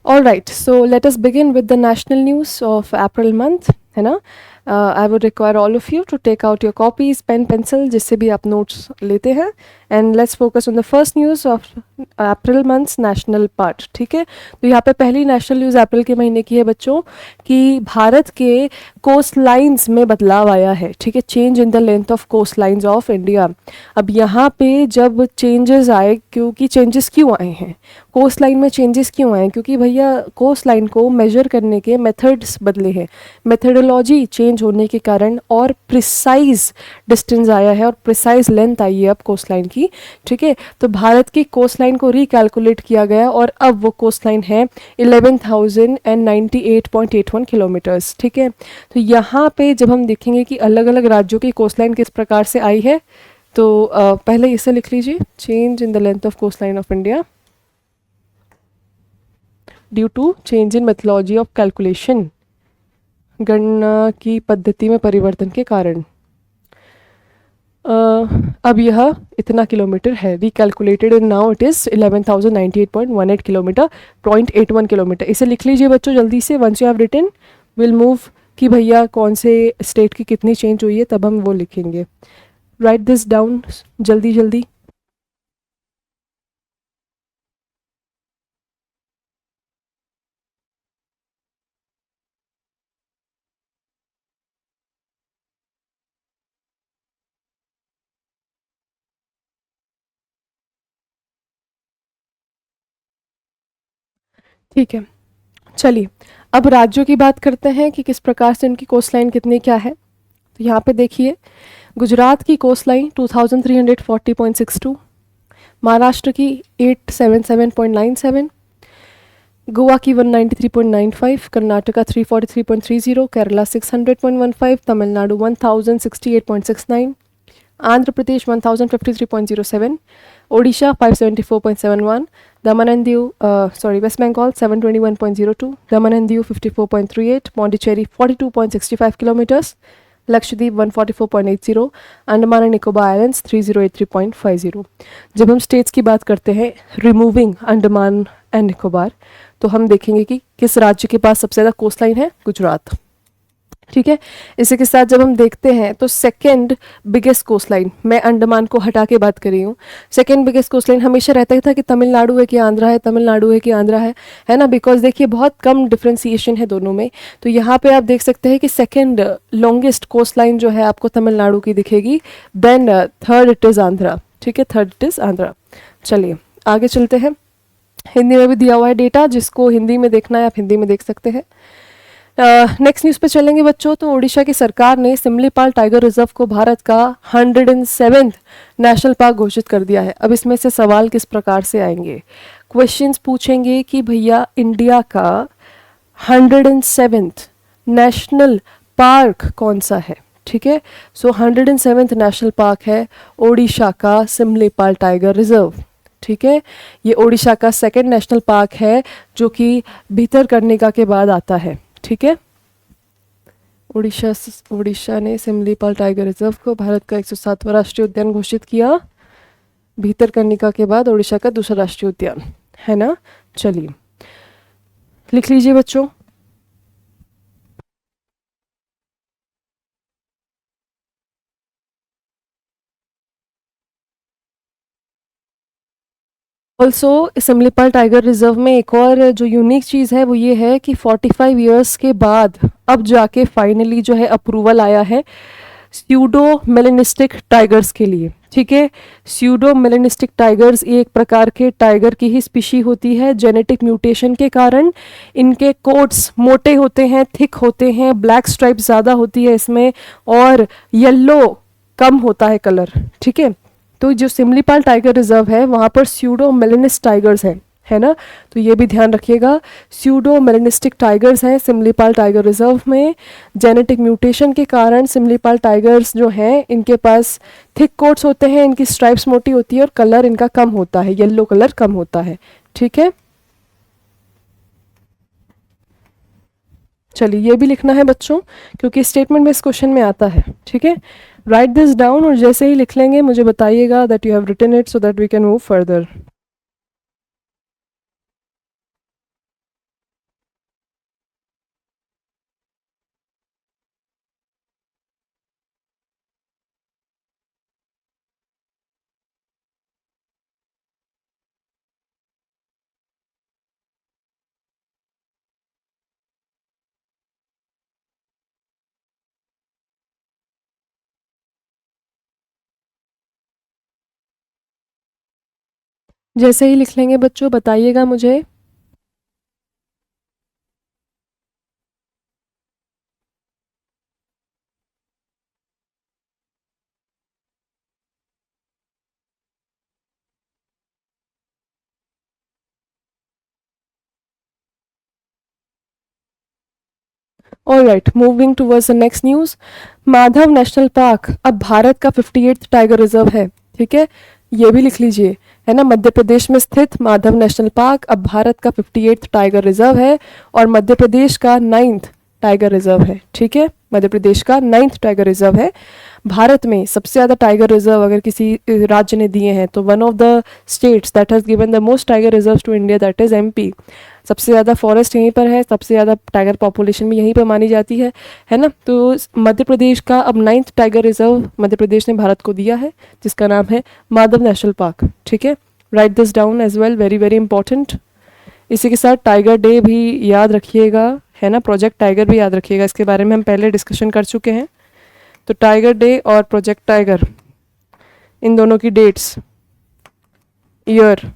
All right, so let us begin with the national news of April month, है ना? I would require all of you to take out your copies, pen, pencil, जिससे भी आप notes लेते हैं, and let's focus on the first news of April month's national part. ठीक है, तो यहाँ पे पहली national news अप्रैल के महीने की है बच्चों, कि भारत के कोस्ट लाइन्स में बदलाव आया है. ठीक है, change in the length of coast lines of India. अब यहाँ पे जब चेंजेस आए, क्योंकि चेंजेस क्यों आए हैं, कोस्ट लाइन में चेंजेस क्यों आए, क्योंकि भैया कोस्ट लाइन को मेजर करने के मेथड्स बदले हैं, मेथडोलॉजी चेंज होने के कारण, और प्रिसाइज डिस्टेंस आया है और प्रिसाइज लेंथ आई है अब कोस्ट लाइन की. ठीक है, तो भारत की कोस्ट लाइन को रिकैलकुलेट किया गया और अब वो कोस्ट लाइन है 11,098.81 किलोमीटर्स. ठीक है, तो यहाँ पे जब हम देखेंगे कि अलग अलग राज्यों की कोस्ट लाइन किस प्रकार से आई है, तो पहले इसे लिख लीजिए, change in the length of coast line of India due to change in methodology of calculation, गणना की पद्धति में परिवर्तन के कारण अब यह इतना किलोमीटर है, recalculated and now it is 11,098.18 kilometre, 0.81 kilometre. इसे लिख लीजिए बच्चों जल्दी से. Once you have written will move कि भैया कौन से स्टेट की कितनी चेंज हुई है, तब हम वो लिखेंगे. राइट दिस डाउन जल्दी जल्दी. ठीक है, चलिए अब राज्यों की बात करते हैं कि किस प्रकार से उनकी कोस्ट लाइन कितनी क्या है. तो यहाँ पे देखिए, गुजरात की कोस्ट लाइन 2340.62, महाराष्ट्र की 877.97, गोवा की 193.95, कर्नाटका 343.30, केरला 600.15, तमिलनाडु 1068.69, आंध्र प्रदेश 1053.07, ओडिशा 574.71, दमन and Diu waste Bengal 721.02, Daman and Diu 54.38, Pondicherry 42.65 kilometres, Lakshadweep 144.80, Andaman and Nicobar islands 3083.50. जब हम स्टेट्स की बात करते हैं रिमूविंग अंडमान एंड निकोबार, तो हम देखेंगे कि किस राज्य के पास सबसे ज़्यादा कोस्ट लाइन है, गुजरात. ठीक है, इसी के साथ जब हम देखते हैं तो सेकंड बिगेस्ट कोस्ट लाइन, मैं अंडमान को हटा के बात कर रही हूँ, सेकंड बिगेस्ट कोस्ट लाइन हमेशा रहता ही था कि तमिलनाडु है कि आंध्रा है, तमिलनाडु है कि आंध्रा है ना, बिकॉज देखिए बहुत कम डिफ्रेंसिएशन है दोनों में. तो यहाँ पे आप देख सकते हैं कि सेकंड लॉन्गेस्ट कोस्ट लाइन जो है आपको तमिलनाडु की दिखेगी, then third it is Andhra. ठीक है, थर्ड इट इज़ आंध्रा. चलिए आगे चलते हैं. हिंदी में भी दिया हुआ है डेटा, जिसको हिंदी में देखना है आप हिंदी में देख सकते हैं. नेक्स्ट न्यूज़ पे चलेंगे बच्चों. तो ओडिशा की सरकार ने सिमलीपाल टाइगर रिजर्व को भारत का 107th नेशनल पार्क घोषित कर दिया है. अब इसमें से सवाल किस प्रकार से आएंगे, क्वेश्चंस पूछेंगे कि भैया इंडिया का 107th नेशनल पार्क कौन सा है. ठीक है, सो 107th नेशनल पार्क है ओडिशा का सिमलीपाल टाइगर रिजर्व. ठीक है, ये ओडिशा का सेकेंड नेशनल पार्क है जो कि भितरकनिका के बाद आता है. ठीक है, ओडिशा ने सिमलीपाल टाइगर रिजर्व को भारत का 107वां राष्ट्रीय उद्यान घोषित किया, भितरकनिका के बाद ओडिशा का दूसरा राष्ट्रीय उद्यान, है ना. चलिए लिख लीजिए बच्चों. ऑल्सो सिमलीपाल टाइगर रिजर्व में एक और जो यूनिक चीज़ है वो ये है कि 45 ईयर्स के बाद अब जाके फाइनली जो है अप्रूवल आया है स्यूडो मेलेनिस्टिक टाइगर्स के लिए. ठीक है, स्यूडो मेलेनिस्टिक टाइगर्स एक प्रकार के टाइगर की ही स्पीशी होती है. जेनेटिक म्यूटेशन के कारण इनके कोट्स मोटे होते हैं, थिक होते हैं, ब्लैक स्ट्राइप ज़्यादा होती है इसमें, और येलो कम होता है कलर. ठीक है, तो जो सिमलीपाल टाइगर रिजर्व है वहाँ पर स्यूडो मेलेनिस्ट टाइगर्स हैं, है ना. तो ये भी ध्यान रखिएगा, स्यूडो मेलेनिस्टिक टाइगर्स हैं सिमलीपाल टाइगर रिजर्व में. जेनेटिक म्यूटेशन के कारण सिमलीपाल टाइगर्स जो हैं इनके पास थिक कोट्स होते हैं, इनकी स्ट्राइप्स मोटी होती है और कलर इनका कम होता है, येलो कलर कम होता है. ठीक है, चलिए ये भी लिखना है बच्चों क्योंकि स्टेटमेंट में इस क्वेश्चन में आता है. ठीक है, राइट दिस डाउन और जैसे ही लिख लेंगे मुझे बताइएगा that you have written it so that we can move further. जैसे ही लिख लेंगे बच्चों बताइएगा मुझे। Alright, moving towards the next news. Madhav national park अब भारत का 58th टाइगर रिजर्व है। ठीक है, ये भी लिख लीजिए, है ना। मध्य प्रदेश में स्थित माधव नेशनल पार्क अब भारत का 58th टाइगर रिजर्व है और मध्य प्रदेश का 9th टाइगर रिजर्व है। ठीक है, मध्य प्रदेश का 9th टाइगर रिजर्व है। भारत में सबसे ज़्यादा टाइगर रिजर्व अगर किसी राज्य ने दिए हैं तो one of the states that has given the most tiger reserve to India that is MP. सबसे ज़्यादा फॉरेस्ट यहीं पर है, सबसे ज़्यादा टाइगर पॉपुलेशन भी यहीं पर मानी जाती है ना। तो मध्य प्रदेश का अब 9th tiger reserve Madhya Pradesh ने भारत को दिया है, जिसका नाम है माधव नेशनल पार्क। ठीक है, write this down as well, very very important. इसी के साथ टाइगर डे भी याद रखिएगा, है ना। प्रोजेक्ट टाइगर भी याद रखिएगा, इसके बारे में हम पहले डिस्कशन कर चुके हैं। तो टाइगर डे और प्रोजेक्ट टाइगर, इन दोनों की डेट्स, ईयर,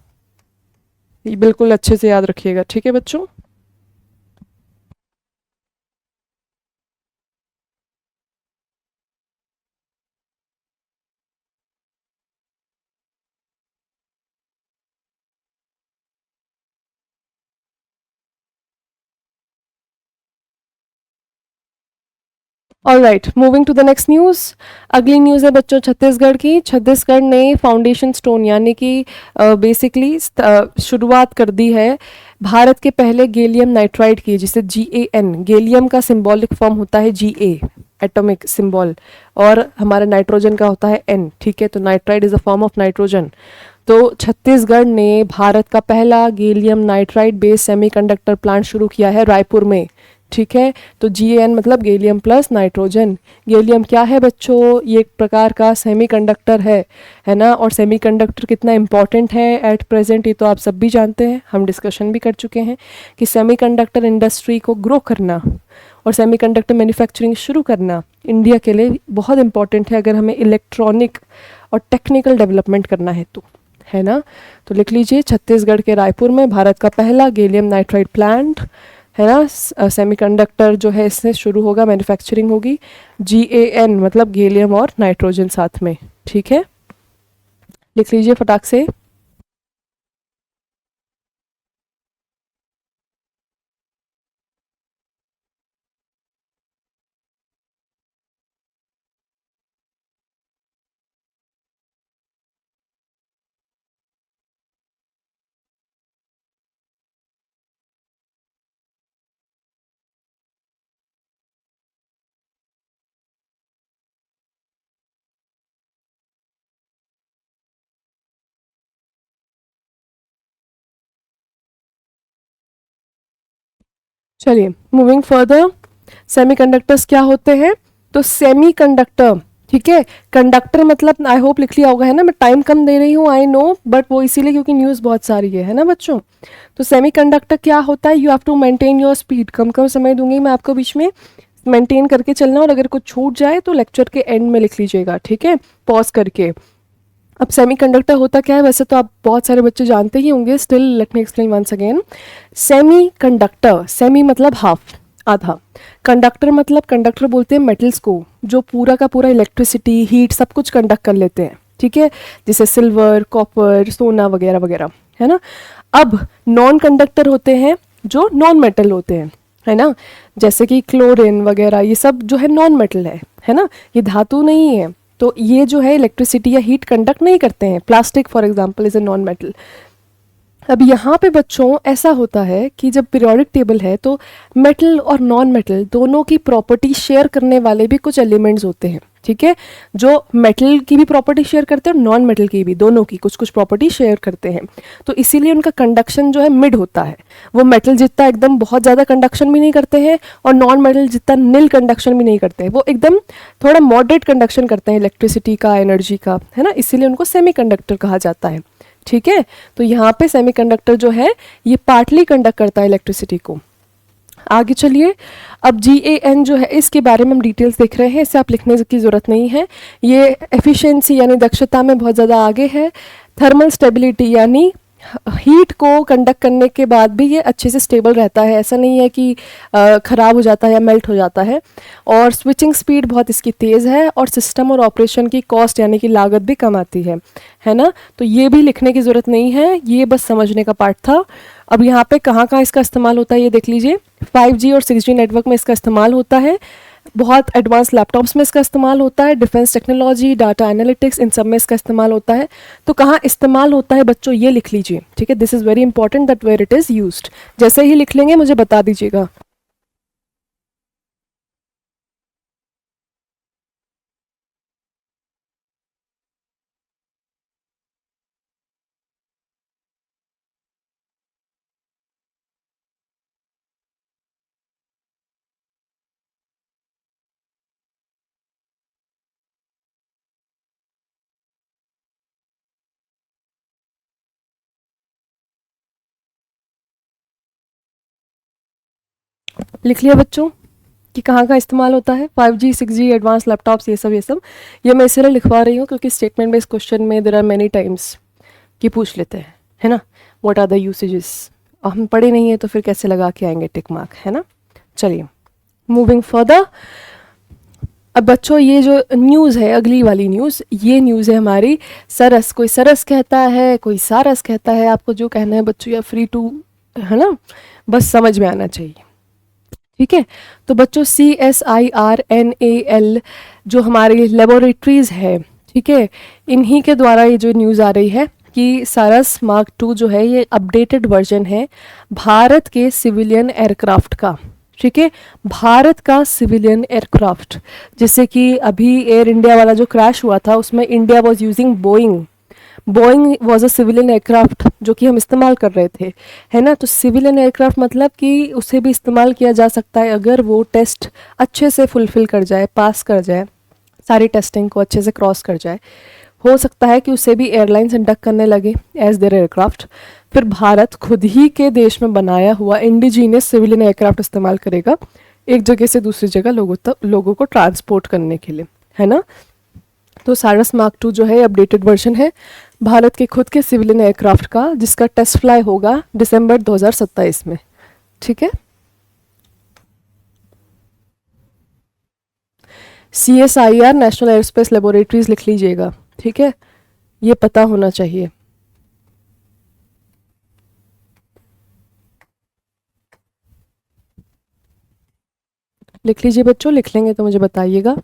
ये बिल्कुल अच्छे से याद रखिएगा। ठीक है बच्चों। Alright, moving to the next news. अगली न्यूज़ है बच्चों छत्तीसगढ़ की। छत्तीसगढ़ ने फाउंडेशन स्टोन यानी कि बेसिकली शुरुआत कर दी है भारत के पहले गैलियम नाइट्राइड की, जिसे GAN, गैलियम का सिंबॉलिक फॉर्म होता है Ga, एटॉमिक सिंबल, और हमारा नाइट्रोजन का होता है N। ठीक है, तो nitride is a form of nitrogen. तो छत्तीसगढ़ ने भारत का पहला gallium nitride based semiconductor plant शुरू किया है रायपुर में। ठीक है, तो GAN मतलब गैलियम प्लस नाइट्रोजन। गैलियम क्या है बच्चों? ये एक प्रकार का सेमीकंडक्टर है ना। और सेमीकंडक्टर कितना इंपॉर्टेंट है एट प्रेजेंट, ये तो आप सब भी जानते हैं, हम डिस्कशन भी कर चुके हैं कि सेमीकंडक्टर इंडस्ट्री को ग्रो करना और सेमीकंडक्टर मैन्युफैक्चरिंग शुरू करना इंडिया के लिए बहुत इंपॉर्टेंट है, अगर हमें इलेक्ट्रॉनिक और टेक्निकल डेवलपमेंट करना है तो, है ना। तो लिख लीजिए, छत्तीसगढ़ के रायपुर में भारत का पहला गैलियम नाइट्राइड प्लांट, है ना। सेमीकंडक्टर जो है इससे शुरू होगा, मैन्युफैक्चरिंग होगी। GAN मतलब गैलियम और नाइट्रोजन साथ में। ठीक है, लिख लीजिए फटाक से। चलिए मूविंग फर्दर, सेमीकंडक्टर्स क्या होते हैं? तो सेमीकंडक्टर, ठीक है, कंडक्टर मतलब आई होप लिख लिया होगा, है ना। मैं टाइम कम दे रही हूँ, आई नो, बट वो इसीलिए क्योंकि न्यूज़ बहुत सारी है ना बच्चों। तो सेमीकंडक्टर क्या होता है? You have to maintain your speed. कम कम समय दूंगी मैं आपको बीच में, मेंटेन करके चलना, और अगर कुछ छूट जाए तो लेक्चर के एंड में लिख लीजिएगा। ठीक है, पॉज करके। अब सेमीकंडक्टर होता क्या है? वैसे तो आप बहुत सारे बच्चे जानते ही होंगे, still let me explain once again. Semiconductor, semi मतलब हाफ, आधा। कंडक्टर मतलब, कंडक्टर बोलते हैं मेटल्स को जो पूरा का पूरा इलेक्ट्रिसिटी, हीट सब कुछ कंडक्ट कर लेते हैं। ठीक है, जैसे सिल्वर, कॉपर, सोना वगैरह वगैरह, है ना। अब नॉन कंडक्टर होते हैं जो नॉन मेटल होते हैं, है ना, जैसे कि क्लोरीन वगैरह, ये सब जो है नॉन मेटल है ना, ये धातु नहीं है। तो ये जो है इलेक्ट्रिसिटी या हीट कंडक्ट नहीं करते हैं। Plastic for example is a non metal. अब यहाँ पे बच्चों ऐसा होता है कि जब पीरियोडिक टेबल है तो मेटल और नॉन मेटल दोनों की प्रॉपर्टी शेयर करने वाले भी कुछ एलिमेंट्स होते हैं। ठीक है, जो मेटल की भी प्रॉपर्टी शेयर करते हैं और नॉन मेटल की भी, दोनों की कुछ कुछ प्रॉपर्टी शेयर करते हैं। तो इसीलिए उनका कंडक्शन जो है मिड होता है। वो मेटल जितना एकदम बहुत ज़्यादा कंडक्शन भी नहीं करते हैं और नॉन मेटल जितना नील कंडक्शन भी नहीं करते हैं। वो एकदम थोड़ा मॉडरेट कंडक्शन करते हैं इलेक्ट्रिसिटी का, एनर्जी का, है ना। इसीलिए उनको सेमीकंडक्टर कहा जाता है। ठीक है, तो यहाँ पे सेमीकंडक्टर जो है ये पार्टली कंडक्ट करता है इलेक्ट्रिसिटी को। आगे चलिए, अब GAN जो है इसके बारे में हम डिटेल्स देख रहे हैं, इसे आप लिखने की ज़रूरत नहीं है। ये एफिशिएंसी यानी दक्षता में बहुत ज़्यादा आगे है। थर्मल स्टेबिलिटी यानी हीट को कंडक्ट करने के बाद भी ये अच्छे से स्टेबल रहता है, ऐसा नहीं है कि ख़राब हो जाता है या मेल्ट हो जाता है। और स्विचिंग स्पीड बहुत इसकी तेज़ है, और सिस्टम और ऑपरेशन की कॉस्ट यानी कि लागत भी कम आती है ना। तो ये भी लिखने की ज़रूरत नहीं है, ये बस समझने का पार्ट था। अब यहाँ पे कहाँ कहाँ इसका इस्तेमाल होता है ये देख लीजिए। 5G और 6G नेटवर्क में इसका इस्तेमाल होता है, बहुत एडवांस लैपटॉप्स में इसका इस्तेमाल होता है, डिफेंस टेक्नोलॉजी, डाटा एनालिटिक्स, इन सब में इसका इस्तेमाल होता है। तो कहाँ इस्तेमाल होता है बच्चों ये लिख लीजिए, ठीक है। This is very important that where it is used. जैसे ही लिख लेंगे मुझे बता दीजिएगा। लिख लिया बच्चों कि कहाँ का इस्तेमाल होता है। 5G 6G एडवांस लैपटॉप्स ये सब ये मैं इसलिए लिखवा रही हूँ क्योंकि स्टेटमेंट बेस्ड क्वेश्चन में देर आर मैनी टाइम्स कि पूछ लेते हैं, है ना। व्हाट आर द यूसेजेस, हम पढ़े नहीं है तो फिर कैसे लगा के आएंगे टिक मार्क, है ना। चलिए मूविंग फर्दर। अब बच्चों ये जो न्यूज़ है, अगली वाली न्यूज़, ये न्यूज़ है हमारी सरस। कोई सरस कहता है, कोई सारस कहता है, आपको जो कहना है बच्चों, या फ्री टू, है ना, बस समझ में आना चाहिए, ठीक है। तो बच्चों CSIRNAL जो हमारी लेबोरेटरीज़ है, ठीक है, इन्हीं के द्वारा ये जो न्यूज़ आ रही है कि सारस मार्क 2 जो है ये अपडेटेड वर्जन है भारत के सिविलियन एयरक्राफ्ट का, ठीक है। भारत का सिविलियन एयरक्राफ्ट, जैसे कि अभी एयर इंडिया वाला जो क्रैश हुआ था उसमें India was using Boeing. Boeing was a civilian aircraft जो कि हम इस्तेमाल कर रहे थे, है ना। तो सिविलियन एयरक्राफ्ट मतलब कि उसे भी इस्तेमाल किया जा सकता है अगर वो टेस्ट अच्छे से फुलफिल कर जाए, पास कर जाए, सारी टेस्टिंग को अच्छे से क्रॉस कर जाए। हो सकता है कि उसे भी एयरलाइंस इंडक्ट करने लगे एज देयर एयरक्राफ्ट। फिर भारत खुद ही के देश में बनाया हुआ इंडिजीनियस सिविलियन एयरक्राफ्ट इस्तेमाल करेगा एक जगह से दूसरी जगह लोगों को ट्रांसपोर्ट करने के लिए, है ना। तो सारस मार्क 2 जो है अपडेटेड वर्जन है भारत के खुद के सिविलियन एयरक्राफ्ट का, जिसका टेस्ट फ्लाई होगा दिसंबर 2027 में, ठीक है। CSIR नेशनल एयरस्पेस लेबोरेटरीज लिख लीजिएगा, ठीक है, ये पता होना चाहिए। लिख लीजिए बच्चों, लिख लेंगे तो मुझे बताइएगा।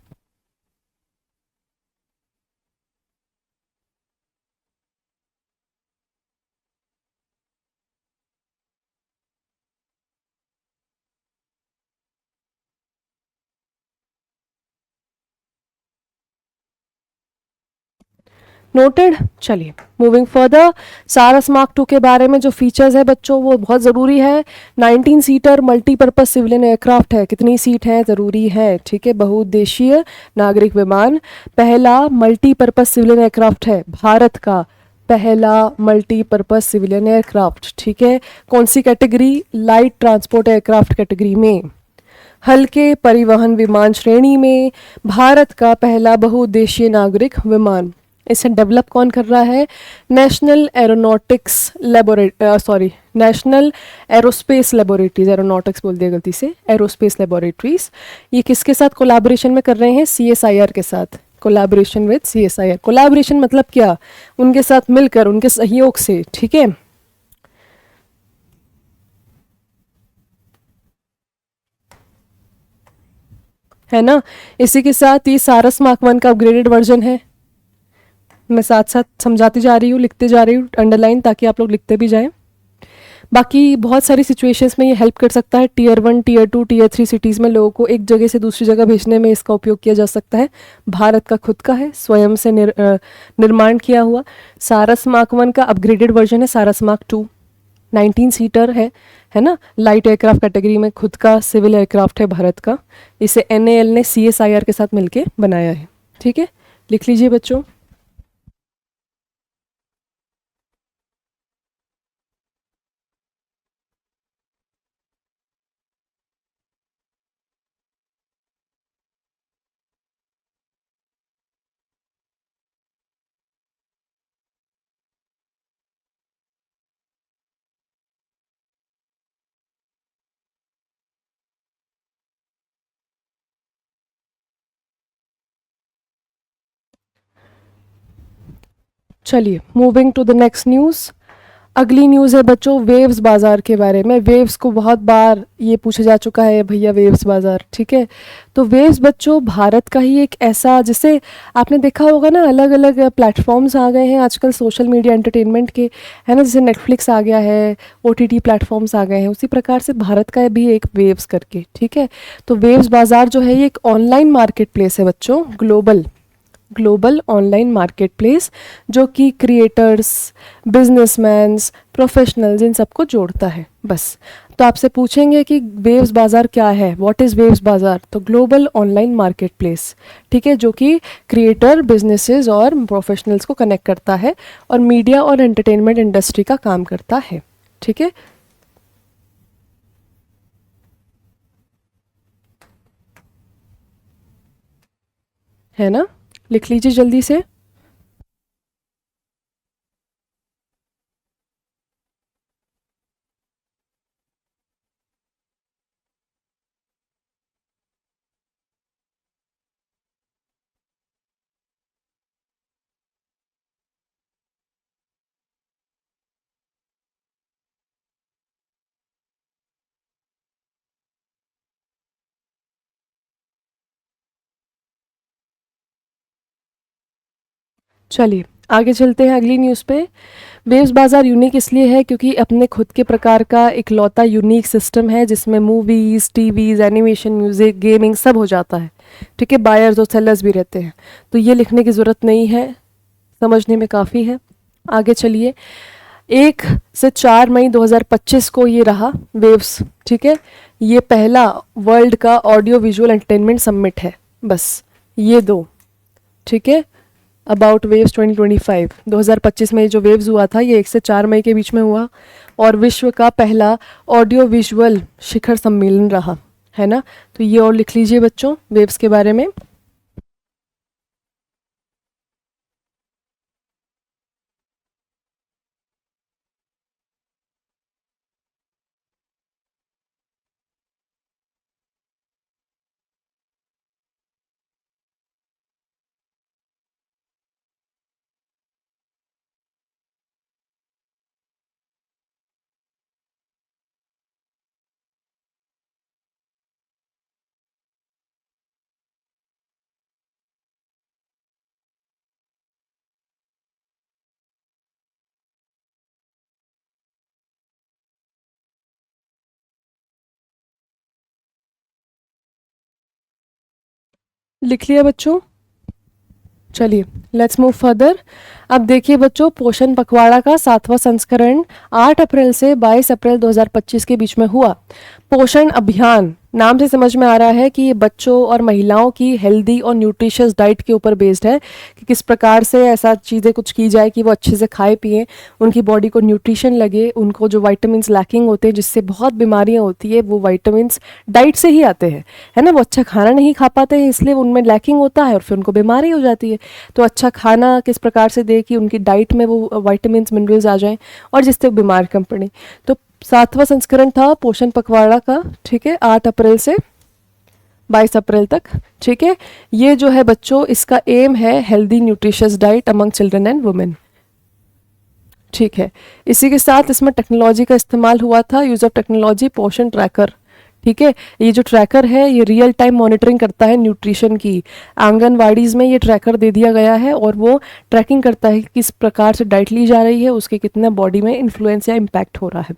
नोटेड। चलिए मूविंग फर्दर। सारस मार्क 2 के बारे में जो फीचर्स है बच्चों वो बहुत ज़रूरी है। 19 सीटर मल्टीपर्पज सिविलियन एयरक्राफ्ट है। कितनी सीट है ज़रूरी है, ठीक है, बहुउद्देशीय नागरिक विमान। पहला मल्टीपर्पज सिविलियन एयरक्राफ्ट है भारत का, पहला मल्टीपर्पज सिविलियन एयरक्राफ्ट, ठीक है। कौन सी category, light transport aircraft category में, हल्के परिवहन विमान श्रेणी में, भारत का पहला बहुउद्देशीय नागरिक विमान। इसे डेवलप कौन कर रहा है, national aeronautics sorry national aerospace laboratories, aeronautics बोल दिया गलती से, एरोस्पेस लेबोरेटरीज। ये किसके साथ कोलैबोरेशन में कर रहे हैं, CSIR के साथ, कोलैबोरेशन विद CSIR। कोलैबोरेशन मतलब क्या, उनके साथ मिलकर, उनके सहयोग से, ठीक है। है ना। इसी के साथ ये सारस मार्क 1 का अपग्रेडेड वर्जन है। मैं साथ साथ समझाती जा रही हूँ, लिखते जा रही हूँ अंडरलाइन, ताकि आप लोग लिखते भी जाएं। बाकी बहुत सारी सिचुएशंस में ये हेल्प कर सकता है। टीयर 1, टीयर 2, टीयर 3 सिटीज़ में लोगों को एक जगह से दूसरी जगह भेजने में इसका उपयोग किया जा सकता है। भारत का खुद का है, स्वयं से निर्माण किया हुआ। सारस मार्क 1 का अपग्रेडेड वर्जन है सारस मार्क 2, 19 सीटर है ना, लाइट एयरक्राफ्ट कैटेगरी में खुद का सिविल एयरक्राफ्ट है भारत का। इसे NAL ने CSIR के साथ मिलके बनाया है, ठीक है। लिख लीजिए बच्चों। चलिए moving to the next news. अगली न्यूज़ है बच्चों वेव्स बाज़ार के बारे में। वेव्स को बहुत बार ये पूछा जा चुका है भैया वेव्स बाज़ार, ठीक है। तो वेव्स बच्चों भारत का ही एक ऐसा, जिसे आपने देखा होगा ना, अलग अलग प्लेटफॉर्म्स आ गए हैं आजकल सोशल मीडिया एंटरटेनमेंट के, है ना। जैसे नेटफ्लिक्स आ गया है, ओटीटी प्लेटफॉर्म्स आ गए हैं, उसी प्रकार से भारत का भी एक वेव्स करके, ठीक है। तो वेव्स बाज़ार जो है ये एक ऑनलाइन मार्केट प्लेस है बच्चों, ग्लोबल ऑनलाइन मार्केट प्लेस, जो कि क्रिएटर्स, बिजनेसमैन्स, प्रोफेशनल्स, इन सबको जोड़ता है बस। तो आपसे पूछेंगे कि वेव्स बाज़ार क्या है, व्हाट इज़ वेव्स बाज़ार। तो ग्लोबल ऑनलाइन मार्केट प्लेस, ठीक है, जो कि क्रिएटर, बिजनेसेस और प्रोफेशनल्स को कनेक्ट करता है और मीडिया और एंटरटेनमेंट इंडस्ट्री का काम करता है, ठीक है ना। लिख लीजिए जल्दी से। चलिए आगे चलते हैं अगली न्यूज़ पे। वेव्स बाज़ार यूनिक इसलिए है क्योंकि अपने खुद के प्रकार का इकलौता यूनिक सिस्टम है जिसमें movies, TVs, animation, music, gaming सब हो जाता है, ठीक है। बायर्स और सेलर्स भी रहते हैं, तो ये लिखने की ज़रूरत नहीं है, समझने में काफ़ी है। आगे चलिए। 1 से 4 मई 2025 को ये रहा वेव्स, ठीक है। ये पहला वर्ल्ड का ऑडियो विजुअल एंटरटेनमेंट समिट है, बस ये दो, ठीक है। अबाउट वेव्स 2025, 2025 में जो वेव्स हुआ था ये 1 से 4 मई के बीच में हुआ और विश्व का पहला ऑडियो विजुअल शिखर सम्मेलन रहा, है ना। तो ये और लिख लीजिए बच्चों वेव्स के बारे में। लिख लिया बच्चों। चलिए लेट्स मूव फर्दर। अब देखिए बच्चों पोषण पखवाड़ा का 7वां संस्करण 8 अप्रैल से 22 अप्रैल 2025 के बीच में हुआ। पोषण अभियान नाम से समझ में आ रहा है कि ये बच्चों और महिलाओं की हेल्दी और न्यूट्रिशियस डाइट के ऊपर बेस्ड है कि किस प्रकार से ऐसा चीज़ें कुछ की जाए कि वो अच्छे से खाए पिए, उनकी बॉडी को न्यूट्रिशन लगे, उनको जो वाइटामिन्स लैकिंग होते हैं जिससे बहुत बीमारियां होती है वो वाइटामिन्स डाइट से ही आते हैं, है ना। वो अच्छा खाना नहीं खा पाते हैं इसलिए उनमें लैकिंग होता है और फिर उनको बीमारी हो जाती है। तो अच्छा खाना किस प्रकार से दे कि उनकी डाइट में वो वाइटामिन्स मिनरल्स आ जाएं और जिससे बीमार कम पड़े। तो 7वां संस्करण था पोषण पखवाड़ा का, ठीक है, 8 अप्रैल से 22 अप्रैल तक, ठीक है। ये जो है बच्चों इसका एम है healthy nutritious diet among children and women, ठीक है। इसी के साथ इसमें टेक्नोलॉजी का इस्तेमाल हुआ था, यूज ऑफ टेक्नोलॉजी, पोषण ट्रैकर, ठीक है। ये जो ट्रैकर है ये रियल टाइम मॉनिटरिंग करता है न्यूट्रिशन की। आंगनवाड़ीज़ में ये ट्रैकर दे दिया गया है और वो ट्रैकिंग करता है कि किस प्रकार से डाइट ली जा रही है, उसके कितना बॉडी में इन्फ्लुएंस या इम्पैक्ट हो रहा है,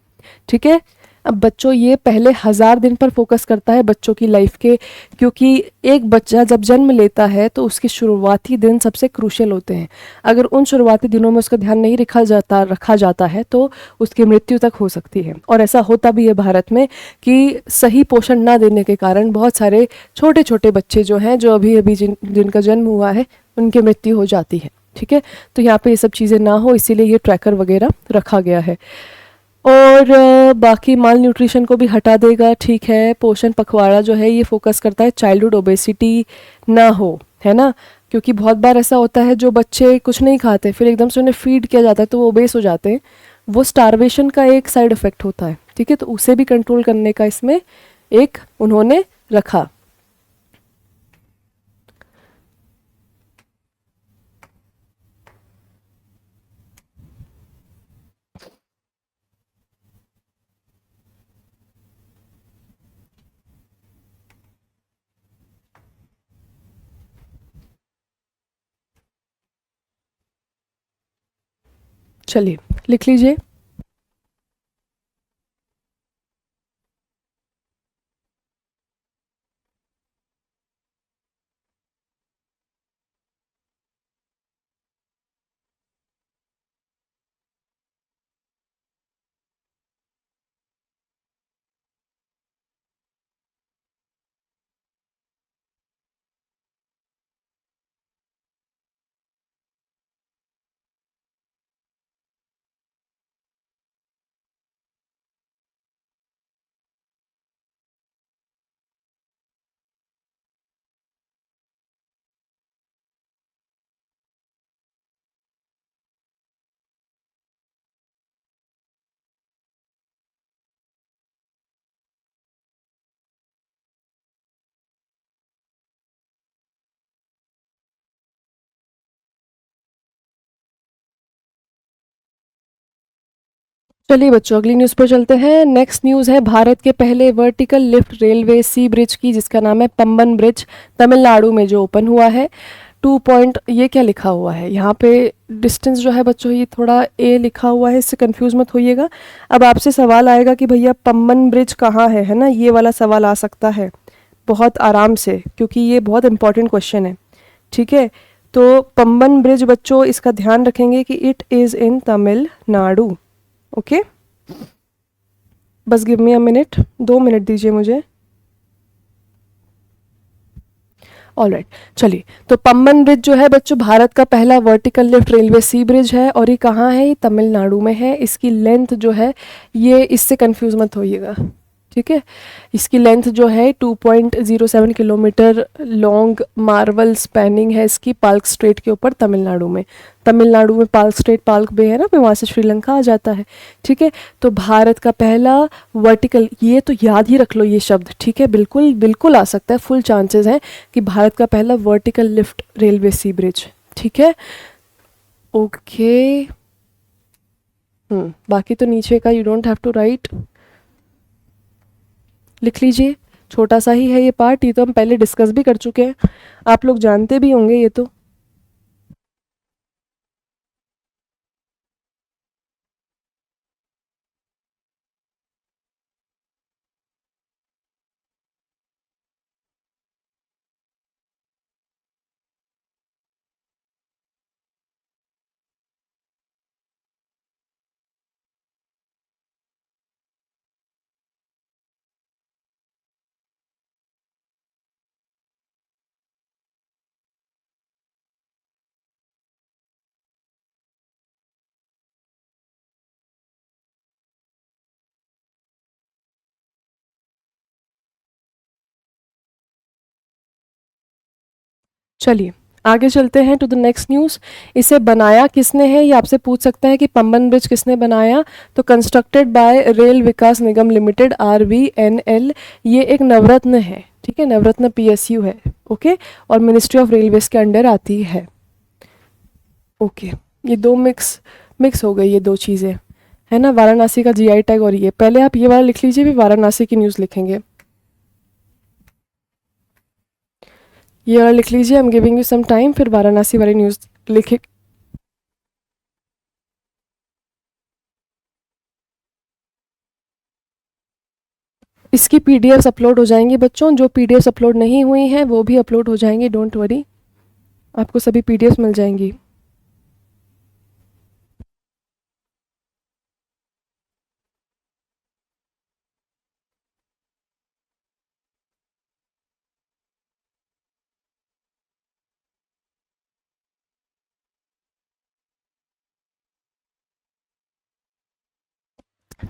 ठीक है। अब बच्चों ये पहले 1000 दिन पर फोकस करता है बच्चों की लाइफ के, क्योंकि एक बच्चा जब जन्म लेता है तो उसके शुरुआती दिन सबसे क्रूशियल होते हैं। अगर उन शुरुआती दिनों में उसका ध्यान नहीं रखा जाता है तो उसकी मृत्यु तक हो सकती है। और ऐसा होता भी है भारत में कि सही पोषण ना देने के कारण बहुत सारे छोटे छोटे बच्चे जो हैं, जो अभी अभी जिनका जन्म हुआ है, उनकी मृत्यु हो जाती है, ठीक है। तो यहाँ पे ये सब चीज़ें ना हो इसीलिए ये ट्रैकर वगैरह रखा गया है। और बाकी माल न्यूट्रिशन को भी हटा देगा, ठीक है। पोषण पखवाड़ा जो है ये फोकस करता है चाइल्डहुड ओबेसिटी ना हो, है ना। क्योंकि बहुत बार ऐसा होता है जो बच्चे कुछ नहीं खाते फिर एकदम से उन्हें फीड किया जाता है तो वो ओबेस हो जाते हैं, वो स्टारवेशन का एक साइड इफेक्ट होता है, ठीक है। तो उसे भी कंट्रोल करने का इसमें एक उन्होंने रखा। चलिए लिख लीजिए। चलिए बच्चों अगली न्यूज़ पर चलते हैं। नेक्स्ट न्यूज़ है भारत के पहले vertical lift railway sea bridge की, जिसका नाम है पम्बन ब्रिज, तमिलनाडु में जो ओपन हुआ है। 2 पॉइंट, ये क्या लिखा हुआ है यहाँ पे, डिस्टेंस जो है बच्चों ये थोड़ा ए लिखा हुआ है, इससे कंफ्यूज मत होइएगा। अब आपसे सवाल आएगा कि भैया पम्बन ब्रिज कहाँ है ना, ये वाला सवाल आ सकता है बहुत आराम से, क्योंकि ये बहुत इंपॉर्टेंट क्वेश्चन है। ठीक है, तो पम्बन ब्रिज बच्चों इसका ध्यान रखेंगे कि it is in Tamil Nadu. Okay, बस give me a minute, 2 minute दीजिए मुझे। ऑलराइट, चलिए तो पम्बन ब्रिज जो है बच्चों भारत का पहला vertical lift railway sea bridge है, और ये कहाँ है, ये तमिलनाडु में है। इसकी लेंथ जो है, ये इससे कंफ्यूज मत होइएगा। ठीक है, इसकी लेंथ जो है 2.07 किलोमीटर लॉन्ग मार्वल स्पैनिंग है इसकी, पाल्क स्ट्रेट के ऊपर तमिलनाडु में। तमिलनाडु में पाल्क स्ट्रेट, पाल्क बे है ना, वहाँ से श्रीलंका आ जाता है। ठीक है, तो भारत का पहला वर्टिकल, ये तो याद ही रख लो ये शब्द। ठीक है, बिल्कुल बिल्कुल आ सकता है, फुल चांसेस हैं कि भारत का पहला vertical lift railway sea bridge. ठीक है, ओके। बाकी तो नीचे का you don't have to write, लिख लीजिए। छोटा सा ही है ये पार्ट, ये तो हम पहले डिस्कस भी कर चुके हैं, आप लोग जानते भी होंगे ये तो। चलिए आगे चलते हैं टू द नेक्स्ट न्यूज़। इसे बनाया किसने है, ये आपसे पूछ सकता है कि पम्बन ब्रिज किसने बनाया। तो constructed by rail Vikas Nigam limited, RVNL। ये एक नवरत्न है। ठीक है, नवरत्न PSU है। ओके, और मिनिस्ट्री ऑफ रेलवेज के अंडर आती है। ओके, ये दो मिक्स हो गई ये दो चीज़ें, है ना, वाराणसी का GI टैग। और ये पहले आप ये वाला लिख लीजिए, फिर वाराणसी की न्यूज़ लिखेंगे। ये वाला लिख लीजिए, I am giving you some time, फिर वाराणसी वाली न्यूज़ लिखे। इसकी PDFs अपलोड हो जाएंगी बच्चों, जो PDFs अपलोड नहीं हुई हैं वो भी अपलोड हो जाएंगी, डोंट वरी, आपको सभी PDFs मिल जाएंगी।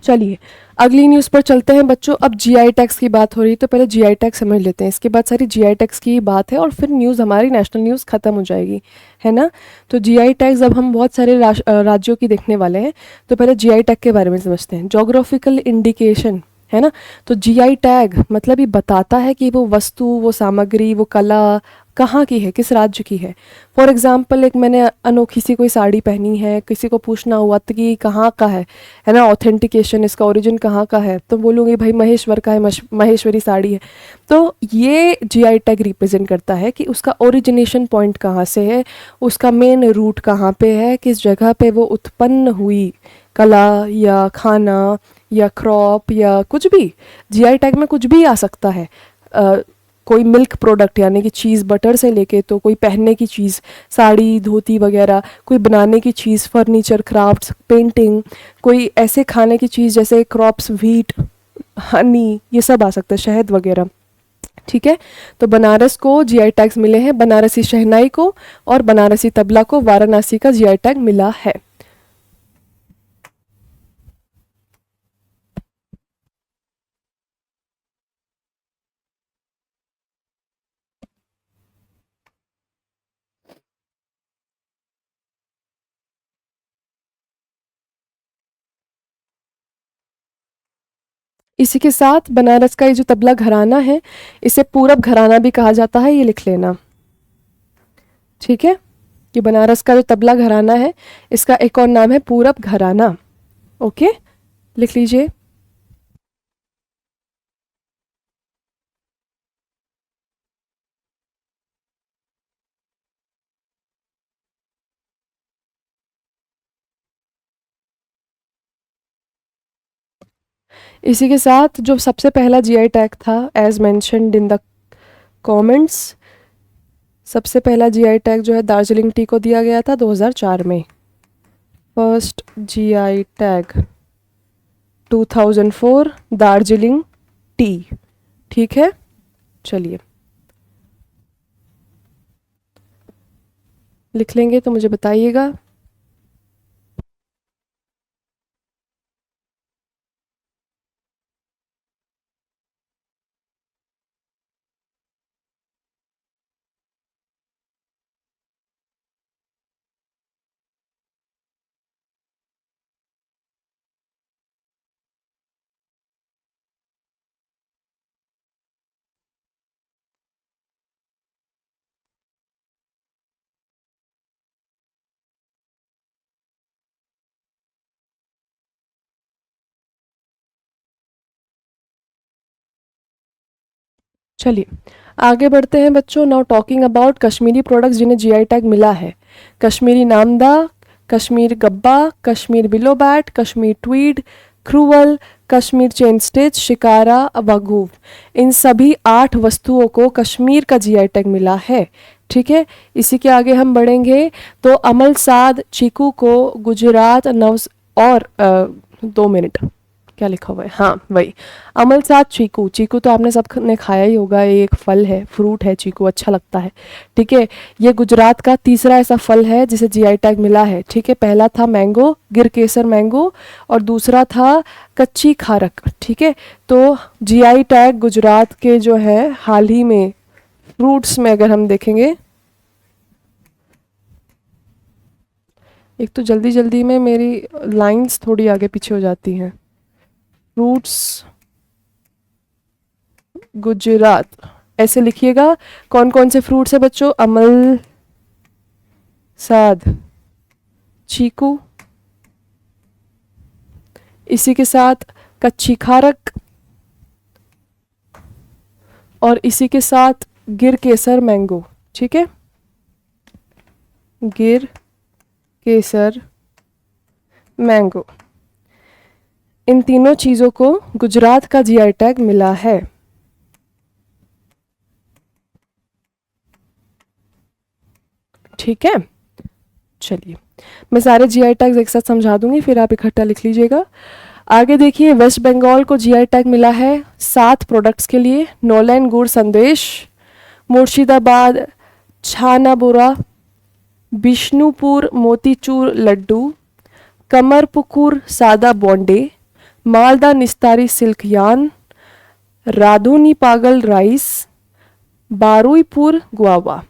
चलिए अगली न्यूज़ पर चलते हैं बच्चों। अब GI टैक्स की बात हो रही है, तो पहले GI टैक्स समझ लेते हैं, इसके बाद सारी GI टैक्स की बात है, और फिर न्यूज़ हमारी नेशनल न्यूज़ ख़त्म हो जाएगी, है ना। तो GI टैक्स अब हम बहुत सारे राज्यों की देखने वाले हैं। तो पहले GI टैग के बारे में समझते हैं। जोग्राफिकल इंडिकेशन, है ना। तो GI टैग मतलब ये बताता है कि वो वस्तु, वो सामग्री, वो कला, कहाँ की है, किस राज्य की है। फॉर एग्जाम्पल एक मैंने अनोखी सी कोई साड़ी पहनी है, किसी को पूछना हुआ तो कि कहाँ का है ना, ऑथेंटिकेशन, इसका ओरिजिन कहाँ का है, तो बोलूँगी भाई महेश्वर का है, महेश्वरी साड़ी है। तो ये जीआई टैग रिप्रेजेंट करता है कि उसका ओरिजिनेशन पॉइंट कहाँ से है, उसका मेन रूट कहाँ पे है, किस जगह पे वो उत्पन्न हुई, कला या खाना या क्रॉप या कुछ भी। जीआई टैग में कुछ भी आ सकता है। कोई मिल्क प्रोडक्ट यानी कि चीज़, बटर से लेके तो कोई पहनने की चीज़, साड़ी धोती वगैरह, कोई बनाने की चीज़, फर्नीचर, क्राफ्ट्स, पेंटिंग, कोई ऐसे खाने की चीज़ जैसे क्रॉप्स, व्हीट, हनी, ये सब आ सकता है, शहद वगैरह। ठीक है, तो बनारस को जीआई टैग्स मिले हैं, बनारसी शहनाई को और बनारसी तबला को वाराणसी का जीआई टैग मिला है। इसी के साथ बनारस का ये जो तबला घराना है, इसे पूरब घराना भी कहा जाता है, ये लिख लेना। ठीक है, कि बनारस का जो तबला घराना है इसका एक और नाम है पूरब घराना। ओके, लिख लीजिए। इसी के साथ जो सबसे पहला जीआई टैग था, as mentioned in the comments, सबसे पहला जीआई टैग जो है दार्जिलिंग टी को दिया गया था 2004 में। First GI tag 2004 Darjeeling T. ठीक है, चलिए लिख लेंगे तो मुझे बताइएगा। चलिए आगे बढ़ते हैं बच्चों। Now talking about Kashmiri products जिन्हें जीआई टैग मिला है। Kashmiri Namda, Kashmir Gabba, Kashmir willow bat, Kashmir tweed, crewel, Kashmir chain stitch, shikara, वगूव, इन सभी 8 वस्तुओं को कश्मीर का जीआई टैग मिला है। ठीक है, इसी के आगे हम बढ़ेंगे तो अमल साद चीकू को गुजरात और 2 मिनट, क्या लिखा हुआ है, हाँ वही अमल साथ चीकू। चीकू तो आपने सबने खाया ही होगा, ये एक फल है, फ्रूट है, चीकू अच्छा लगता है। ठीक है, ये गुजरात का तीसरा ऐसा फल है जिसे जीआई टैग मिला है। ठीक है, पहला था मैंगो, गिर केसर मैंगो, और दूसरा था कच्ची खारक। ठीक है, तो जीआई टैग गुजरात के जो है हाल ही में फ्रूट्स में अगर हम देखेंगे, एक तो जल्दी जल्दी में मेरी लाइंस थोड़ी आगे पीछे हो जाती हैं। फ्रूट्स गुजरात ऐसे लिखिएगा। कौन कौन से फ्रूट्स है बच्चों? अमल साद, चीकू, इसी के साथ कच्ची खारक, और इसी के साथ गिर केसर मैंगो। ठीक है, गिर केसर मैंगो, इन तीनों चीज़ों को गुजरात का जीआई टैग मिला है। ठीक है, चलिए मैं सारे जीआई टैग्स एक साथ समझा दूंगी, फिर आप इकट्ठा लिख लीजिएगा। आगे देखिए, वेस्ट बंगाल को जीआई टैग मिला है 7 प्रोडक्ट्स के लिए। नोलैन गुड़ संदेश, मुर्शिदाबाद छानाबुरा, बिष्णुपुर मोतीचूर लड्डू, कमरपुकुर सादा बॉन्डे, मालदा निस्तारी सिल्क यान, राधोनी पागल राइस, बारुईपुर गुआवा,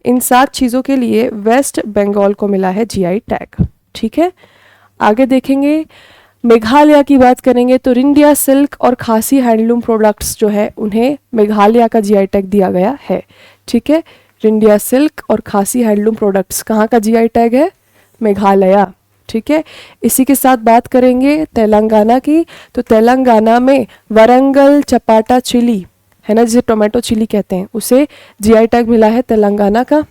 इन 7 चीज़ों के लिए वेस्ट बंगाल को मिला है जीआई टैग। ठीक है, आगे देखेंगे, मेघालय की बात करेंगे तो रिंडिया सिल्क और खासी हैंडलूम प्रोडक्ट्स जो है उन्हें मेघालय का जीआई टैग दिया गया है। ठीक है, रिंडिया सिल्क और खासी हैंडलूम प्रोडक्ट्स कहाँ का जीआई टैग है? मेघालय। ठीक है, इसी के साथ बात करेंगे तेलंगाना की। तो तेलंगाना में वरंगल चपाटा चिली है ना, जिसे टोमेटो चिली कहते हैं, उसे जीआई टैग मिला है तेलंगाना का।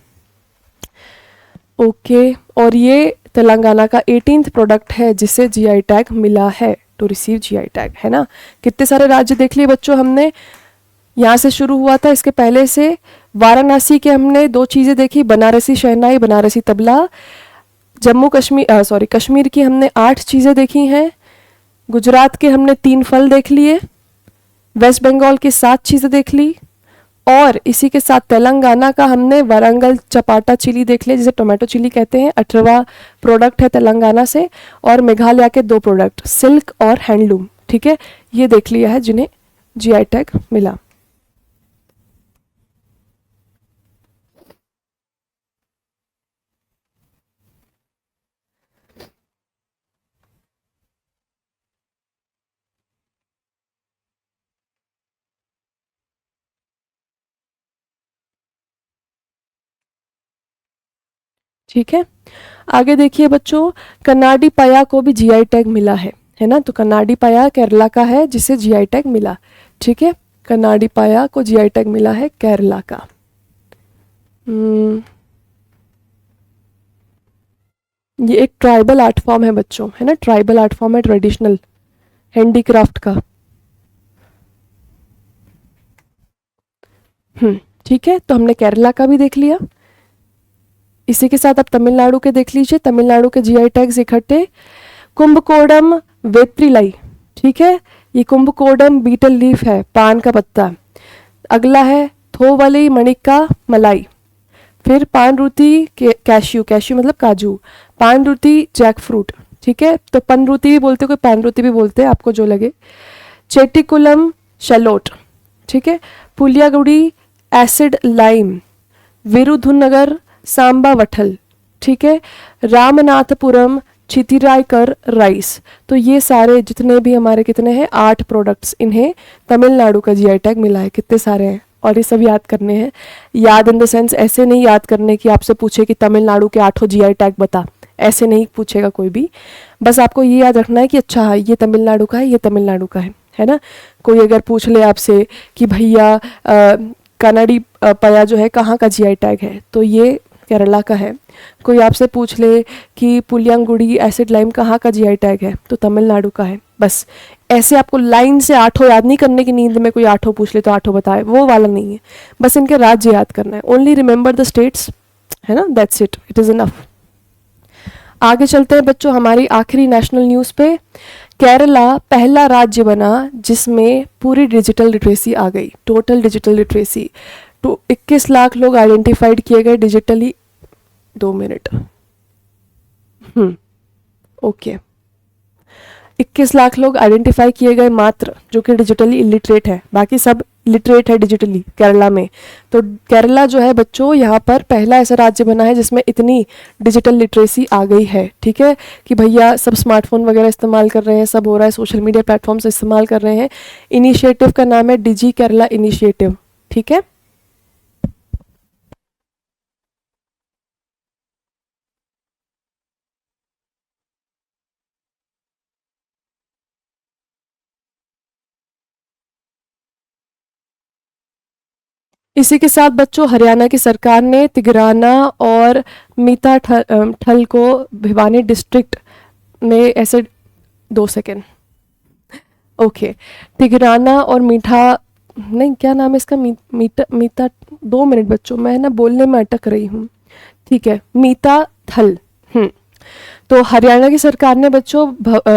ओके, और ये तेलंगाना का 18th प्रोडक्ट है जिसे जीआई टैग मिला है, टू रिसीव जीआई टैग, है ना। कितने सारे राज्य देख लिए बच्चों हमने, यहाँ से शुरू हुआ था, इसके पहले से वाराणसी के हमने 2 चीज़ें देखी, बनारसी शहनाई, बनारसी तबला। जम्मू कश्मीर कश्मीर की हमने 8 चीज़ें देखी हैं। गुजरात के हमने 3 फल देख लिए। वेस्ट बंगाल की 7 चीज़ें देख ली। और इसी के साथ तेलंगाना का हमने वरंगल चपाटा चिली देख लिया, जिसे टोमेटो चिली कहते हैं, 18वां प्रोडक्ट है तेलंगाना से। और मेघालय के 2 प्रोडक्ट सिल्क और हैंडलूम, ठीक है, ये देख लिया है जिन्हें जीआई टैग मिला। ठीक है, आगे देखिए बच्चों, कन्नाडी पाया को भी जीआई टैग मिला है ना। तो कन्नाडी पाया केरला का है जिसे जीआई टैग मिला। ठीक है, कन्नाडी पाया को जीआई टैग मिला है केरला का। ये एक ट्राइबल आर्ट फॉर्म है बच्चों, है ना, ट्राइबल आर्ट फॉर्म है, ट्रेडिशनल हैंडीक्राफ्ट का। ठीक है, तो हमने केरला का भी देख लिया। इसी के साथ अब तमिलनाडु के देख लीजिए। तमिलनाडु के जीआई टैग्स इकट्ठे, कुंभकोडम वेत्रिलाई, ठीक है, ये कुंभकोडम बीटल लीफ है, पान का पत्ता। अगला है थोवली मणिका मलाई। फिर पानरुति कैश्यू, कैश्यू मतलब काजू। पानरुति जैक फ्रूट, ठीक है, तो पनरुति भी बोलते, कोई पानरुति भी बोलते हैं, आपको जो लगे। चेटिकुलम शलोट, ठीक है। पुलियागुड़ी एसिड लाइम। विरुधुनगर सांबा वठल, ठीक है। रामनाथपुरम चितिरायकर राइस। तो ये सारे जितने भी हमारे कितने हैं 8 प्रोडक्ट्स, इन्हें तमिलनाडु का जीआई टैग मिला है। कितने सारे हैं और ये सब याद करने हैं। याद इन द सेंस ऐसे नहीं याद करने की आपसे पूछे कि तमिलनाडु के 8 जीआई टैग बता, ऐसे नहीं पूछेगा कोई भी। बस आपको ये याद रखना है कि अच्छा ये तमिलनाडु का है, ये तमिलनाडु का है ना। कोई अगर पूछ ले आपसे कि भैया कन्नाडी पाया जो है कहाँ का जीआई टैग है, तो ये केरला का है। कोई आपसे पूछ ले कि पुलियांगुड़ी एसिड लाइम कहाँ का जीआई टैग है, तो तमिलनाडु का है। बस ऐसे आपको लाइन से 8 याद नहीं करने की, नींद में कोई 8 पूछ ले तो 8 बताए, वो वाला नहीं है। बस इनके राज्य याद करना है, ओनली रिमेंबर द स्टेट्स, है ना, that's it, it is enough. आगे चलते हैं बच्चों हमारी आखिरी नेशनल न्यूज़ पे। केरला पहला राज्य बना जिसमें पूरी डिजिटल लिटरेसी आ गई, टोटल डिजिटल लिटरेसी। तो 21 लाख लोग आइडेंटिफाइड किए गए डिजिटली। 2 मिनट, ओके, 21 लाख लोग आइडेंटिफाई किए गए मात्र, जो कि डिजिटली इलिटरेट है, बाकी सब लिटरेट है डिजिटली केरला में। तो केरला जो है बच्चों यहाँ पर पहला ऐसा राज्य बना है जिसमें इतनी डिजिटल लिटरेसी आ गई है, ठीक है, कि भैया सब स्मार्टफोन वगैरह इस्तेमाल कर रहे हैं, सब हो रहा है, सोशल मीडिया प्लेटफॉर्म्स इस्तेमाल कर रहे हैं। इनिशिएटिव का नाम है डिजी केरला इनिशिएटिव, ठीक है। इसी के साथ बच्चों हरियाणा की सरकार ने तिगराना और मीता ठल को भिवानी डिस्ट्रिक्ट में ऐसे 2 सेकेंड, ओके, तिगराना और मीठा नहीं, क्या नाम है इसका, मीता 2 मिनट बच्चों, मैं ना बोलने में अटक रही हूँ, ठीक है, मीता थल। तो हरियाणा की सरकार ने बच्चों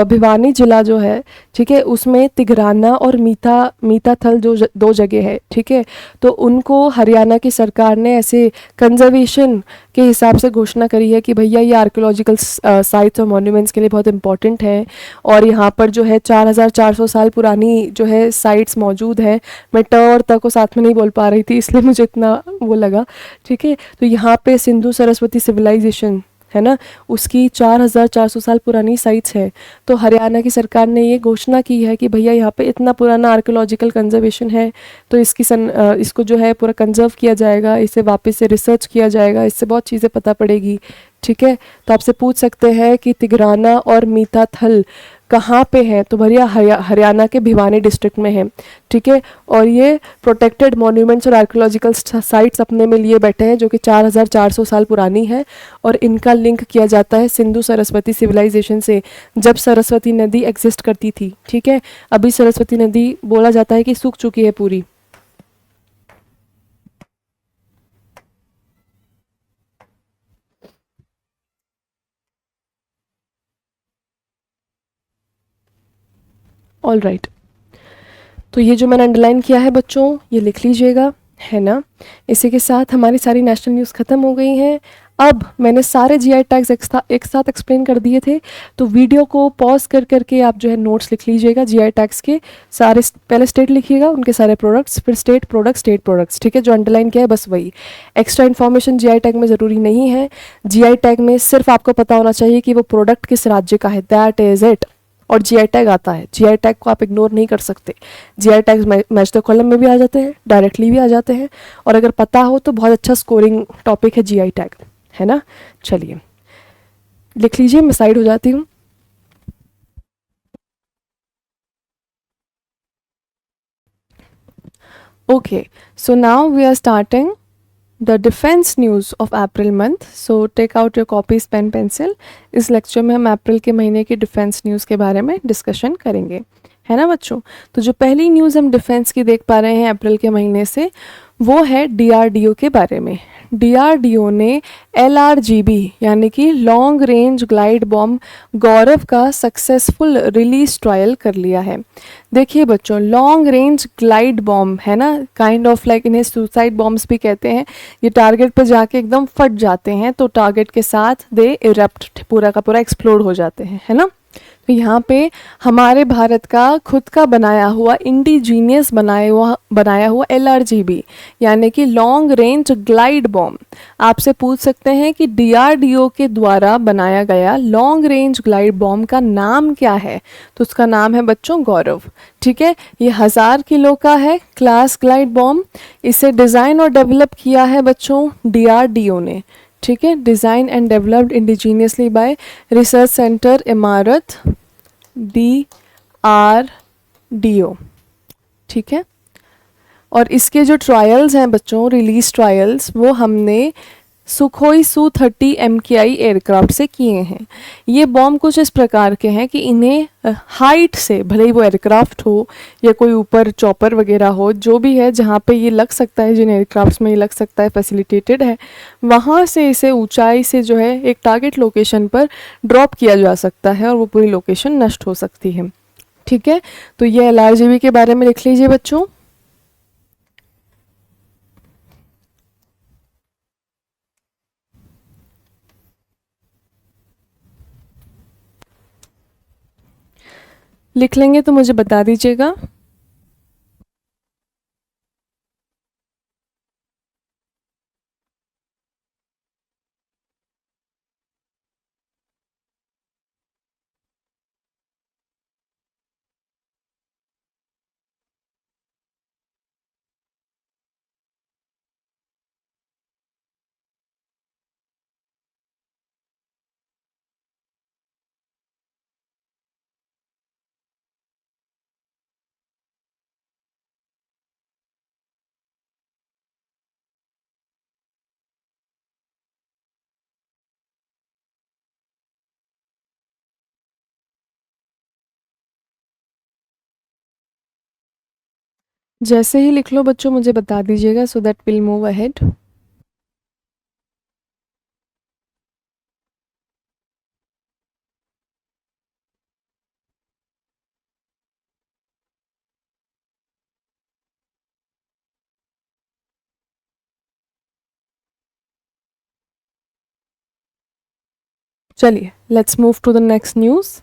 भिवानी जिला जो है, ठीक है, उसमें तिगराना और मीता थल जो 2 जगह है, ठीक है, तो उनको हरियाणा की सरकार ने ऐसे कंजर्वेशन के हिसाब से घोषणा करी है कि भैया ये आर्कियोलॉजिकल साइट्स और मॉन्यूमेंट्स के लिए बहुत इंपॉर्टेंट है। और यहाँ पर जो है 4400 साल पुरानी जो है साइट्स मौजूद है। मैं ट और त को साथ में नहीं बोल पा रही थी, इसलिए मुझे इतना वो लगा, ठीक है। तो यहाँ पे सिंधु सरस्वती सिविलाइजेशन है ना, उसकी 4,400 साल पुरानी साइट्स है। तो हरियाणा की सरकार ने ये घोषणा की है कि भैया यहाँ पे इतना पुराना आर्कोलॉजिकल कंजर्वेशन है, तो इसको जो है पूरा कंजर्व किया जाएगा, इसे वापस से रिसर्च किया जाएगा, इससे बहुत चीज़ें पता पड़ेगी। ठीक है, तो आपसे पूछ सकते हैं कि तिघराना और मीठा थल कहाँ पे है, तो भैया हरियाणा के भिवानी डिस्ट्रिक्ट में है। ठीक है, और ये प्रोटेक्टेड मॉन्यूमेंट्स और आर्कोलॉजिकल साइट्स अपने में लिए बैठे हैं, जो कि 4,400 साल पुरानी है, और इनका लिंक किया जाता है सिंधु सरस्वती सिविलाइजेशन से, जब सरस्वती नदी एग्जिस्ट करती थी। ठीक है, अभी सरस्वती नदी बोला जाता है कि सूख चुकी है पूरी। ऑल राइट, तो ये जो मैंने अंडरलाइन किया है बच्चों, ये लिख लीजिएगा, है ना। इसी के साथ हमारी सारी नेशनल न्यूज़ ख़त्म हो गई हैं। अब मैंने सारे जीआई टैग्स एक साथ एक्सप्लेन कर दिए थे, तो वीडियो को पॉज कर करके आप जो है नोट्स लिख लीजिएगा जीआई टैग्स के सारे। पहले स्टेट लिखिएगा, उनके सारे प्रोडक्ट्स, फिर स्टेट प्रोडक्ट्स। ठीक है, जो अंडरलाइन किया है बस वही। एक्स्ट्रा इन्फॉर्मेशन जीआई टैग में ज़रूरी नहीं है। जीआई टैग में सिर्फ आपको पता होना चाहिए कि वो प्रोडक्ट किस राज्य का है, दैट इज़ इट। और जीआई टैग आता है, जीआई टैग को आप इग्नोर नहीं कर सकते। GI tags match the column में भी आ जाते हैं, डायरेक्टली भी आ जाते हैं, और अगर पता हो तो बहुत अच्छा स्कोरिंग टॉपिक है जीआई टैग, है ना। चलिए लिख लीजिए, मैं साइड हो जाती हूँ। Okay, so now we are starting the defence news of April month. So take out your copies, pen, pencil. इस लेक्चर में हम अप्रैल के महीने की डिफेंस न्यूज़ के बारे में डिस्कशन करेंगे, है ना बच्चों। तो जो पहली न्यूज़ हम डिफेंस की देख पा रहे हैं अप्रैल के महीने से, वो है डीआरडीओ के बारे में। डीआरडीओ ने एलआरजीबी यानी कि लॉन्ग रेंज ग्लाइड बॉम्ब गौरव का सक्सेसफुल रिलीज ट्रायल कर लिया है। देखिए बच्चों, लॉन्ग रेंज ग्लाइड बॉम्ब है ना, काइंड ऑफ लाइक इन्हें सुसाइड बॉम्ब्स भी कहते हैं। ये टारगेट पर जाके एकदम फट जाते हैं, तो टारगेट के साथ दे इरप्ट, पूरा का पूरा एक्सप्लोड हो जाते हैं, है ना। तो यहाँ पे हमारे भारत का खुद का बनाया हुआ इंडिजीनियस बनाया हुआ एलआरजीबी यानी कि लॉन्ग रेंज ग्लाइड बॉम्ब। आपसे पूछ सकते हैं कि डीआरडीओ के द्वारा बनाया गया लॉन्ग रेंज ग्लाइड बॉम्ब का नाम क्या है, तो उसका नाम है बच्चों गौरव। ठीक है, ये 1,000 किलो का है क्लास ग्लाइड बॉम्ब। इसे डिज़ाइन और डेवलप किया है बच्चों डीआरडीओ ने। ठीक है, design and developed indigenously bye research centre इमारत DRDO। ठीक है, और इसके जो ट्रायल्स हैं बच्चों, रिलीज ट्रायल्स, वो हमने सुखोई Su-30 MKI एयरक्राफ्ट से किए हैं। ये बॉम्ब कुछ इस प्रकार के हैं कि इन्हें हाइट से, भले ही वो एयरक्राफ्ट हो या कोई ऊपर चॉपर वगैरह हो, जो भी है जहाँ पे ये लग सकता है, जिन एयरक्राफ्ट्स में ये लग सकता है, फैसिलिटेटेड है, वहाँ से इसे ऊंचाई से जो है एक टारगेट लोकेशन पर ड्रॉप किया जा सकता है और वो पूरी लोकेशन नष्ट हो सकती है। ठीक है, तो ये एलआरजीबी के बारे में लिख लीजिए बच्चों। लिख लेंगे तो मुझे बता दीजिएगा। जैसे ही लिख लो बच्चों मुझे बता दीजिएगा, so that will move ahead. चलिए let's move to the next news.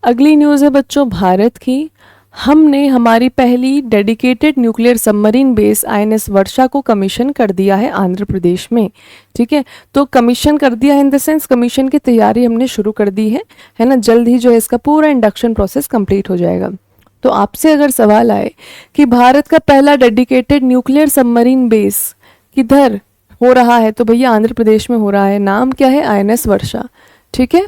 अगली न्यूज़ है बच्चों भारत की। हमने हमारी पहली dedicated nuclear submarine base INS Varsha को कमीशन कर दिया है आंध्र प्रदेश में। ठीक है, तो कमीशन कर दिया है इन द सेंस कमीशन की तैयारी हमने शुरू कर दी है ना। जल्द ही जो है इसका पूरा इंडक्शन प्रोसेस कंप्लीट हो जाएगा। तो आपसे अगर सवाल आए कि भारत का पहला डेडिकेटेड न्यूक्लियर सबमरीन बेस किधर हो रहा है, तो भैया आंध्र प्रदेश में हो रहा है। नाम क्या है? आईएनएस वर्षा। ठीक है,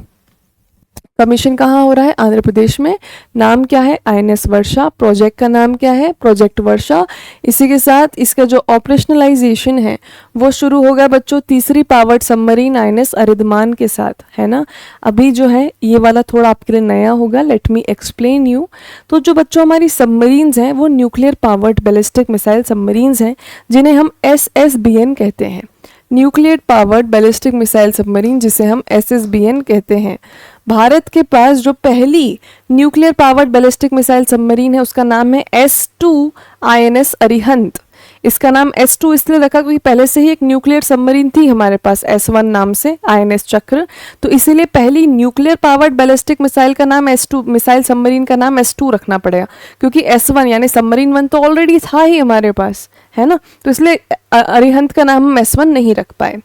कमीशन कहाँ हो रहा है? आंध्र प्रदेश में। नाम क्या है? आईएनएस वर्षा। प्रोजेक्ट का नाम क्या है? प्रोजेक्ट वर्षा। इसी के साथ इसका जो ऑपरेशनलाइजेशन है वो शुरू होगा बच्चों तीसरी पावर्ड सबमरीन आईएनएस अरिधमान के साथ, है ना। अभी जो है ये वाला थोड़ा आपके लिए नया होगा, लेट मी एक्सप्लेन यू। तो जो बच्चों हमारी सबमरीन्स हैं वो nuclear powered ballistic missile submarines हैं, जिन्हें हम SSBN कहते हैं। Nuclear powered ballistic missile submarine, जिसे हम SSBN कहते हैं। भारत के पास जो पहली nuclear powered ballistic missile submarine है उसका नाम है S2 INS अरिहंत। इसका नाम S2 इसलिए रखा क्योंकि पहले से ही एक न्यूक्लियर सबमरीन थी हमारे पास S1 नाम से, INS चक्र। तो इसीलिए पहली न्यूक्लियर पावर्ड बैलिस्टिक मिसाइल का नाम S2, मिसाइल सबमरीन का नाम S2 रखना पड़ेगा, क्योंकि S1 यानी सबमरीन 1 तो ऑलरेडी था ही हमारे पास, है ना। तो इसलिए अरिहंत का नाम हम S1 नहीं रख पाए।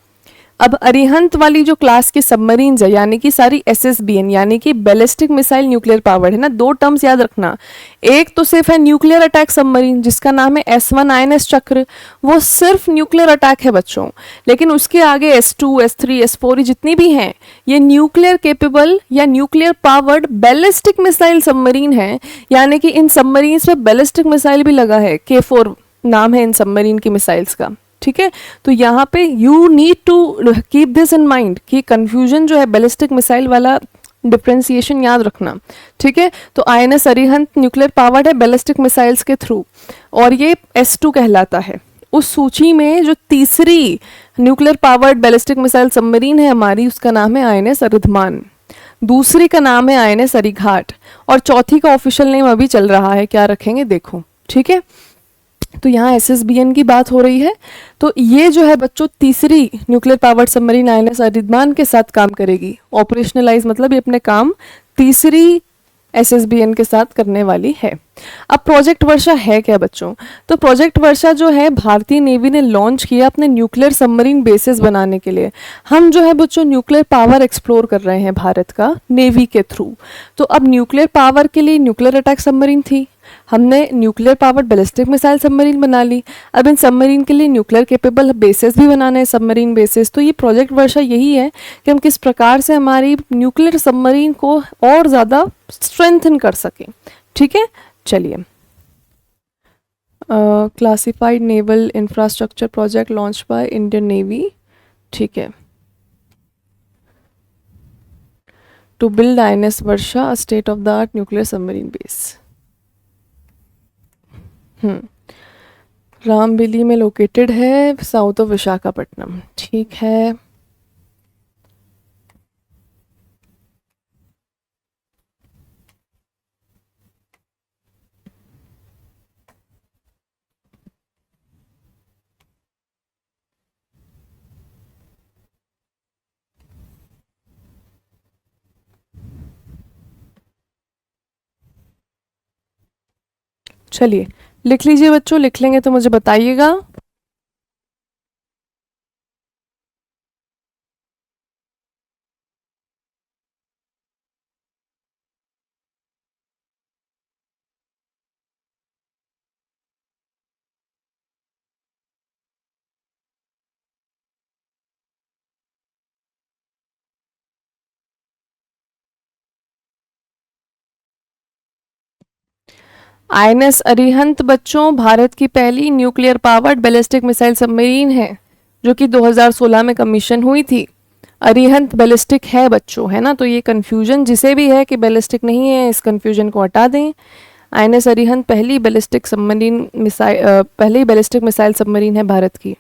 अब अरिहंत वाली जो क्लास के सबमरीन्स है यानी कि सारी SSBN यानी कि बैलिस्टिक मिसाइल न्यूक्लियर पावर्ड, है ना। दो टर्म्स याद रखना, एक तो सिर्फ है न्यूक्लियर अटैक सबमरीन जिसका नाम है S1 INS चक्र, वो सिर्फ न्यूक्लियर अटैक है बच्चों। लेकिन उसके आगे S2 S3 S4 जितनी भी हैं ये न्यूक्लियर केपेबल या nuclear powered ballistic missile submarine है, यानी कि इन सबमरीन्स पे बैलिस्टिक मिसाइल भी लगा है। K4 नाम है इन सबमरीन की मिसाइल्स का। ठीक है, तो यहाँ पे you need to keep this in mind कि कंफ्यूजन जो है बैलिस्टिक मिसाइल वाला डिफ्रेंसिएशन याद रखना। ठीक है, तो INS अरिहंत न्यूक्लियर पावर्ड है बैलिस्टिक मिसाइल्स के थ्रू, और ये S2 कहलाता है। उस सूची में जो तीसरी nuclear powered ballistic missile submarine है हमारी उसका नाम है INS अरिधमान, दूसरी का नाम है INS अरिघाट, और चौथी का ऑफिशियल नेम अभी चल रहा है, क्या रखेंगे देखो। ठीक है, तो यहाँ SSBN की बात हो रही है। तो ये जो है बच्चों तीसरी न्यूक्लियर पावर्ड सबमरीन INS अरिधमान के साथ काम करेगी। ऑपरेशनलाइज मतलब ये अपने काम तीसरी SSBN के साथ करने वाली है। अब प्रोजेक्ट वर्षा है क्या बच्चों? तो प्रोजेक्ट वर्षा जो है भारतीय नेवी ने लॉन्च किया अपने न्यूक्लियर सबमरीन बेसिस बनाने के लिए। हम जो है बच्चों न्यूक्लियर पावर एक्सप्लोर कर रहे हैं भारत का नेवी के थ्रू। तो अब न्यूक्लियर पावर के लिए न्यूक्लियर अटैक सबमरीन थी, हमने nuclear powered ballistic missile submarine बना ली। अब इन सबमरीन के लिए न्यूक्लियर केपेबल बेसिस भी बनाने हैं, सबमरीन बेसिस। तो ये प्रोजेक्ट वर्षा यही है कि हम किस प्रकार से हमारी न्यूक्लियर सबमरीन को और ज़्यादा स्ट्रेंथन कर सकें। ठीक है, चलिए। Classified naval infrastructure project launch by Indian navy. ठीक है, to build INS Varsha state of the art nuclear submarine base. Rambilli में लोकेटेड है, साउथ ऑफ विशाखापट्टनम। ठीक है, चलिए लिख लीजिए बच्चों, लिख लेंगे तो मुझे बताइएगा। INS अरिहंत बच्चों भारत की पहली nuclear powered ballistic missile submarine है जो कि 2016 में कमीशन हुई थी। अरिहंत बैलिस्टिक है बच्चों, है ना। तो ये कंफ्यूजन जिसे भी है कि बैलिस्टिक नहीं है, इस कंफ्यूजन को हटा दें। INS अरिहंत पहली बैलिस्टिक सबमरीन मिसाइल, पहली बैलिस्टिक मिसाइल सबमरीन है भारत की।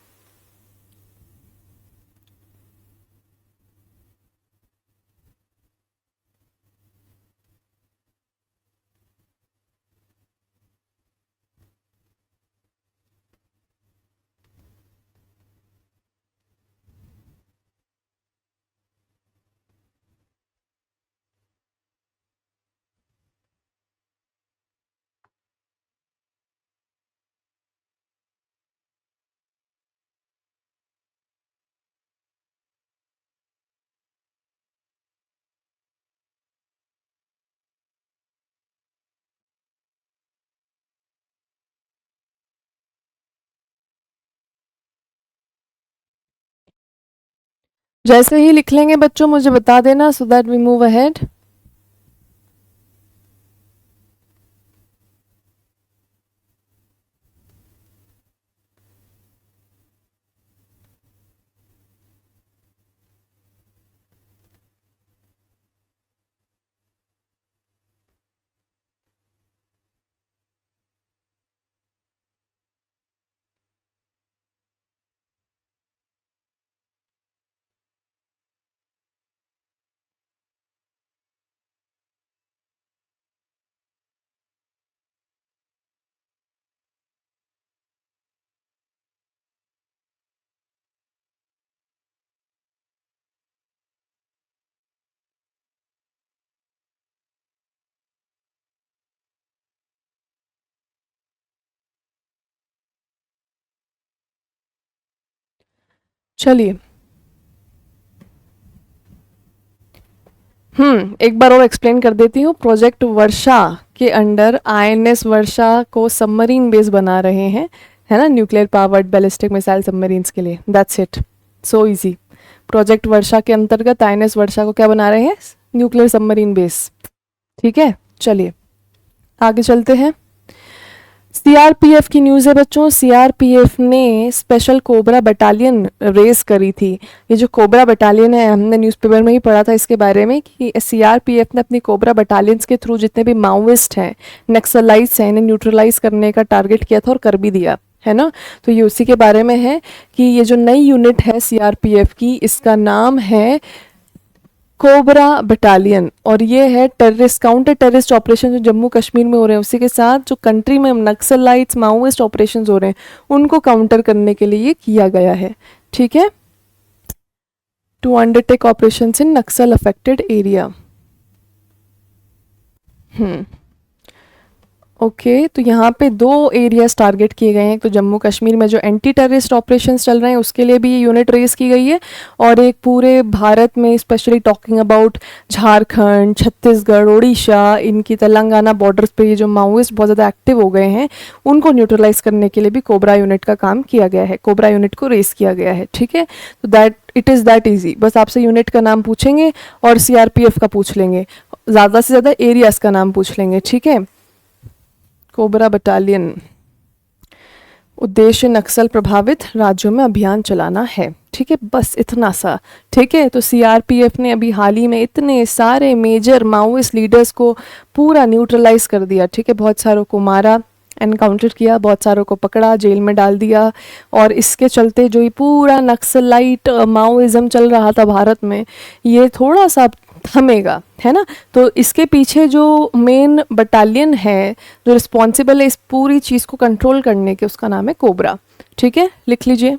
जैसे ही लिख लेंगे बच्चों मुझे बता देना so that we move ahead. चलिए एक बार और एक्सप्लेन कर देती हूँ। प्रोजेक्ट वर्षा के अंडर आईएनएस वर्षा को सबमरीन बेस बना रहे हैं, है ना, nuclear powered ballistic missile submarines के लिए। That's it, so easy. Project Varsha के अंतर्गत आईएनएस वर्षा को क्या बना रहे हैं? Nuclear submarine base. ठीक है, चलिए आगे चलते हैं। सीआरपीएफ की न्यूज़ है बच्चों। सीआरपीएफ ने स्पेशल कोबरा बटालियन रेस करी थी। ये जो कोबरा बटालियन है, हमने न्यूज़पेपर में ही पढ़ा था इसके बारे में कि सीआरपीएफ ने अपनी कोबरा बटालियंस के थ्रू जितने भी माओइस्ट हैं, नक्सलाइट्स हैं, इन्हें न्यूट्रलाइज करने का टारगेट किया था और कर भी दिया, है ना। तो ये उसी के बारे में है कि ये जो नई यूनिट है सीआरपीएफ की, इसका नाम है कोबरा बटालियन, और ये है टेररिस्ट काउंटर टेररिस्ट ऑपरेशन जो जम्मू कश्मीर में हो रहे हैं उसी के साथ जो कंट्री में नक्सलाइट्स माओइस्ट ऑपरेशंस हो रहे हैं उनको काउंटर करने के लिए ये किया गया है। ठीक है, to undertake operations in Naxal affected area. Hmm okay तो यहाँ पे दो एरियाज टारगेट किए गए हैं। एक तो जम्मू कश्मीर में जो एंटी टेररिस्ट ऑपरेशंस चल रहे हैं उसके लिए भी ये यूनिट रेस की गई है, और एक पूरे भारत में specially talking about Jharkhand, Chhattisgarh, Orissa, इनकी तेलंगाना बॉर्डर्स पे ये जो माओइस्ट बहुत ज़्यादा एक्टिव हो गए हैं उनको न्यूट्रलाइज करने के लिए भी कोबरा यूनिट का काम किया गया है, कोबरा यूनिट को रेस किया गया है। ठीक है, तो that it is that easy. बस आपसे यूनिट का नाम पूछेंगे और सीआरपीएफ का पूछ लेंगे, ज़्यादा से ज़्यादा एरियाज का नाम पूछ लेंगे। ठीक है, कोबरा बटालियन, उद्देश्य नक्सल प्रभावित राज्यों में अभियान चलाना है। ठीक है, बस इतना सा। ठीक है, तो सीआरपीएफ ने अभी हाल ही में इतने सारे मेजर माओइस्ट लीडर्स को पूरा न्यूट्रलाइज कर दिया। ठीक है, बहुत सारों को मारा, एनकाउंटर किया, बहुत सारों को पकड़ा, जेल में डाल दिया, और इसके चलते जो ये पूरा नक्सलाइट माओइज्म चल रहा था भारत में, ये थोड़ा सा थमेगा, है ना। तो इसके पीछे जो मेन बटालियन है जो रिस्पॉन्सिबल है इस पूरी चीज़ को कंट्रोल करने के, उसका नाम है कोबरा। ठीक है, लिख लीजिए।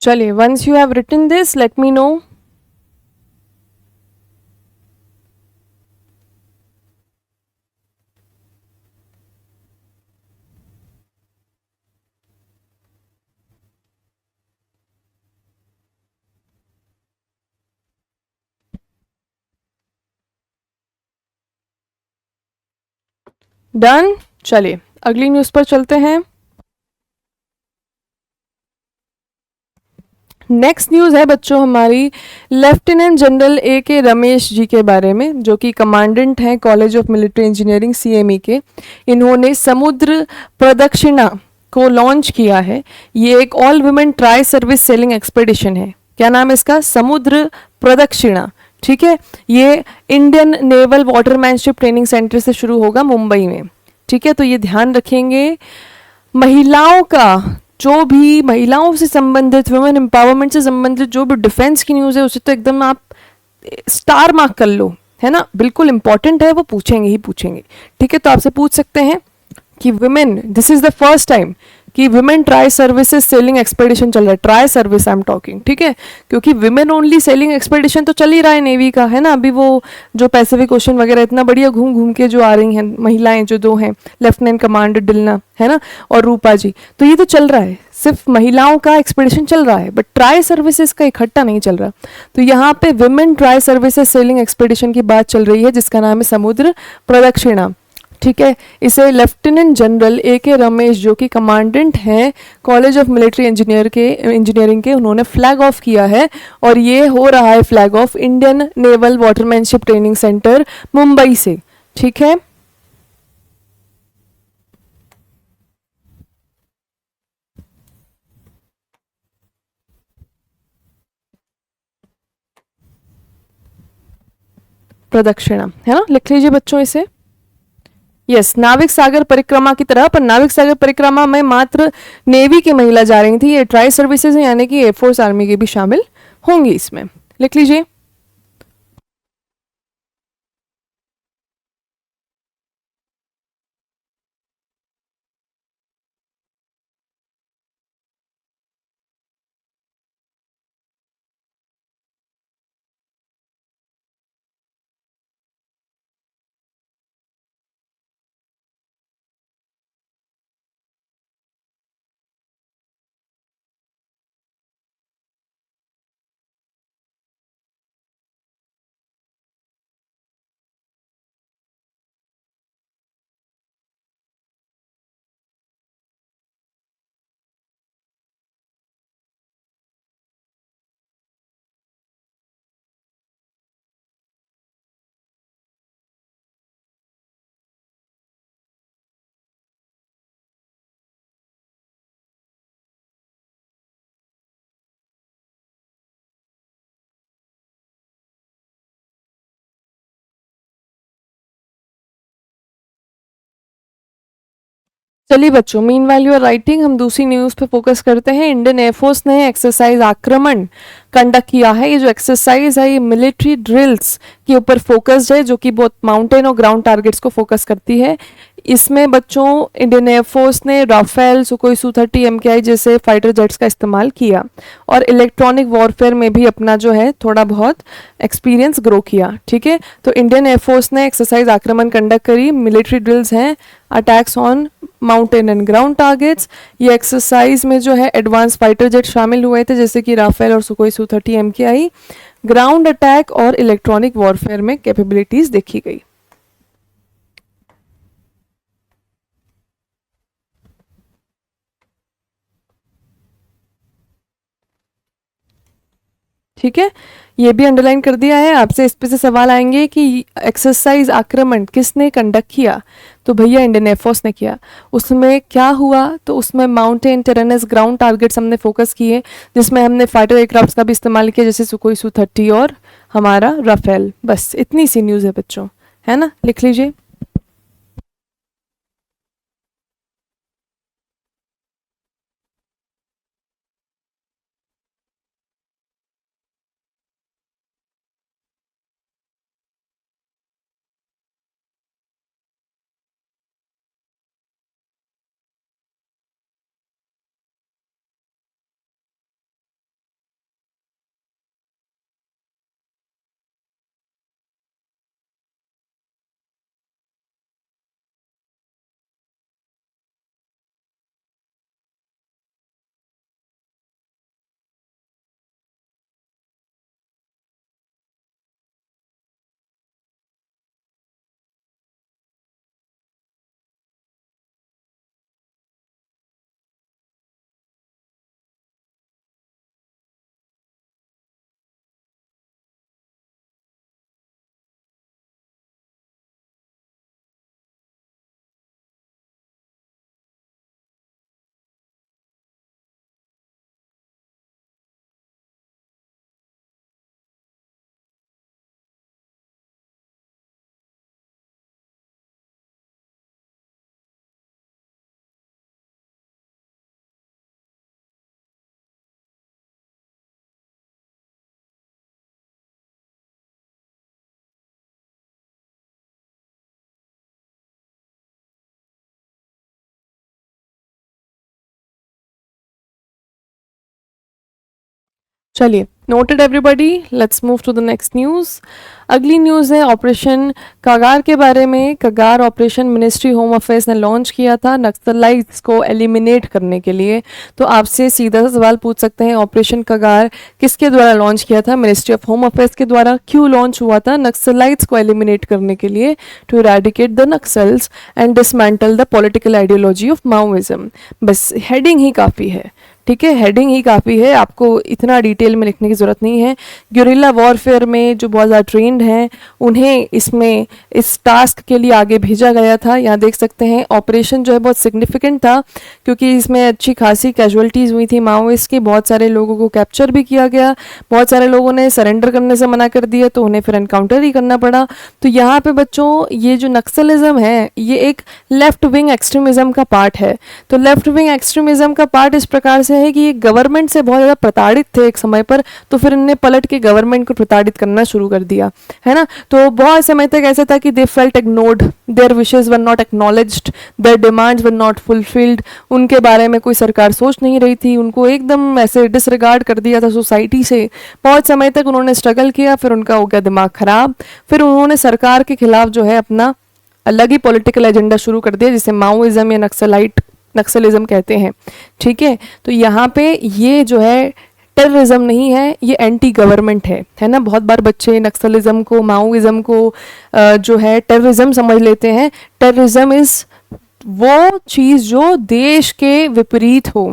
चलिए, once you have written this let me know. Done. चलिए अगली न्यूज़ पर चलते हैं। नेक्स्ट न्यूज़ है बच्चों हमारी लेफ्टिनेंट जनरल ए के रमेश जी के बारे में, जो कि कमांडेंट हैं college of military engineering CME के। इन्होंने समुद्र प्रदक्षिणा को लॉन्च किया है। ये एक all women tri service selling expedition है। क्या नाम है इसका? समुद्र प्रदक्षिणा। ठीक है, ये Indian naval watermanship training centre से शुरू होगा मुंबई में। ठीक है, तो ये ध्यान रखेंगे। महिलाओं का जो भी महिलाओं से संबंधित, वुमेन एम्पावरमेंट से संबंधित जो भी डिफेंस की न्यूज़ है उसे तो एकदम आप स्टार मार्क कर लो, है ना, बिल्कुल इंपॉर्टेंट है, वो पूछेंगे ही पूछेंगे। ठीक है, तो आपसे पूछ सकते हैं कि women, this is the first time कि women tri services sailing expedition चल रहा है। Tri service I am talking, ठीक है, क्योंकि विमेन ओनली सेलिंग एक्सपेडिशन तो चल ही रहा है नेवी का, है ना। अभी वो जो पैसिफिक ओशन वगैरह इतना बढ़िया घूम घूम के जो आ रही हैं महिलाएं, जो दो हैं, लेफ्टिनेंट कमांडर डिलना, है ना, और रूपा जी, तो ये तो चल रहा है, सिर्फ महिलाओं का एक्सपेडिशन चल रहा है, बट ट्राई सर्विसेज का इकट्ठा नहीं चल रहा। तो यहाँ पे women tri services sailing expedition की बात चल रही है, जिसका नाम है समुद्र प्रदक्षिणा। ठीक है, इसे लेफ्टिनेंट जनरल ए के रमेश, जो कि कमांडेंट हैं कॉलेज ऑफ मिलिट्री इंजीनियरिंग के, उन्होंने फ्लैग ऑफ किया है। और ये हो रहा है flag off Indian naval watermanship training centre Mumbai से। ठीक है, प्रदक्षिणा, है ना, लिख लीजिए बच्चों इसे। यस, नाविक सागर परिक्रमा की तरह, पर नाविक सागर परिक्रमा में मात्र नेवी की महिला जा रही थी। ये ट्राई सर्विसेज यानी कि एयरफोर्स आर्मी के भी शामिल होंगी इसमें। लिख लीजिए। चलिए बच्चों, मीन वाली और राइटिंग, हम दूसरी न्यूज़ पे फोकस करते हैं। इंडियन एयरफोर्स ने एक्सरसाइज आक्रमण कंडक्ट किया है। ये जो एक्सरसाइज है ये मिलिट्री ड्रिल्स के ऊपर फोकस्ड है, जो कि बहुत माउंटेन और ग्राउंड टारगेट्स को फोकस करती है। इसमें बच्चों इंडियन एयरफोर्स ने राफेल, सुकोई Su-30 MKI जैसे फाइटर जेट्स का इस्तेमाल किया और इलेक्ट्रॉनिक वॉरफेयर में भी अपना जो है थोड़ा बहुत एक्सपीरियंस ग्रो किया। ठीक है, तो इंडियन एयरफोर्स ने एक्सरसाइज आक्रमण कंडक्ट करी। मिलिट्री ड्रिल्स हैं, attacks on mountain and ground targets. ये एक्सरसाइज में जो है एडवांस फाइटर जेट शामिल हुए थे, जैसे कि राफेल और सुकोई Su-30 MKI। ग्राउंड अटैक और इलेक्ट्रॉनिक वॉरफेयर में कैपेबिलिटीज देखी गई। ठीक है, ये भी अंडरलाइन कर दिया है। आपसे इस पे से सवाल आएंगे कि एक्सरसाइज आक्रमण किसने कंडक्ट किया, तो भैया इंडियन एयरफोर्स ने किया। उसमें क्या हुआ, तो उसमें माउंटेन टेरेनस ग्राउंड टारगेट्स हमने फोकस किए, जिसमें हमने फाइटर एयरक्राफ्ट का भी इस्तेमाल किया, जैसे सुकोई Su-30 और हमारा राफेल। बस इतनी सी न्यूज़ है बच्चों, है ना, लिख लीजिए। चलिए, noted everybody, let's move to the next news. अगली न्यूज़ है ऑपरेशन कगार के बारे में। Kagar operation ministry home affairs ने लॉन्च किया था नक्सलाइट्स को एलिमिनेट करने के लिए। तो आपसे सीधा सा सवाल पूछ सकते हैं, ऑपरेशन कगार किसके द्वारा लॉन्च किया था? मिनिस्ट्री ऑफ होम अफेयर्स के द्वारा। क्यों लॉन्च हुआ था? नक्सलाइट्स को एलिमिनेट करने के लिए, to eradicate the naxals and dismantle the political ideology of Maoism. बस हेडिंग ही काफ़ी है, ठीक है, हेडिंग ही काफ़ी है, आपको इतना डिटेल में लिखने की ज़रूरत नहीं है। गुरिल्ला वॉरफेयर में जो बहुत ज़्यादा ट्रेंड हैं उन्हें इसमें इस टास्क के लिए आगे भेजा गया था। यहाँ देख सकते हैं ऑपरेशन जो है बहुत सिग्निफिकेंट था, क्योंकि इसमें अच्छी खासी कैजुअलिटीज़ हुई थी माओइस्ट की। बहुत सारे लोगों को कैप्चर भी किया गया, बहुत सारे लोगों ने सरेंडर करने से मना कर दिया, तो उन्हें फिर एनकाउंटर ही करना पड़ा। तो यहाँ पे बच्चों ये जो नक्सलिज्म है ये एक लेफ्ट विंग एक्सट्रीमिज़म का पार्ट है। तो लेफ्ट विंग एक्सट्रीमिज़म का पार्ट इस प्रकार से है कि ये गवर्नमेंट से बहुत ज़्यादा प्रताड़ित थे एक समय पर, तो फिर इनने पलट के गवर्नमेंट को प्रताड़ित करना शुरू कर दिया, है ना। तो बहुत समय तक ऐसा था कि they felt ignored, their wishes were not acknowledged, their demands were not fulfilled. उनके बारे में कोई सरकार सोच नहीं रही थी, उनको एकदम ऐसे डिसरिगार्ड कर दिया था सोसाइटी से। बहुत समय तक उन्होंने स्ट्रगल किया, फिर उनका हो गया दिमाग खराब, फिर उन्होंने सरकार के खिलाफ जो है अपना अलग ही पॉलिटिकल एजेंडा शुरू कर दिया, जिसे माओइज्म या नक्सलिज्म कहते हैं, ठीक है। तो यहाँ पे ये जो है टेररिज्म नहीं है, ये एंटी गवर्नमेंट है ना। बहुत बार बच्चे नक्सलिज्म को, माओइज्म को जो है टेररिज्म समझ लेते हैं। टेररिज्म इज वो चीज़ जो देश के विपरीत हो,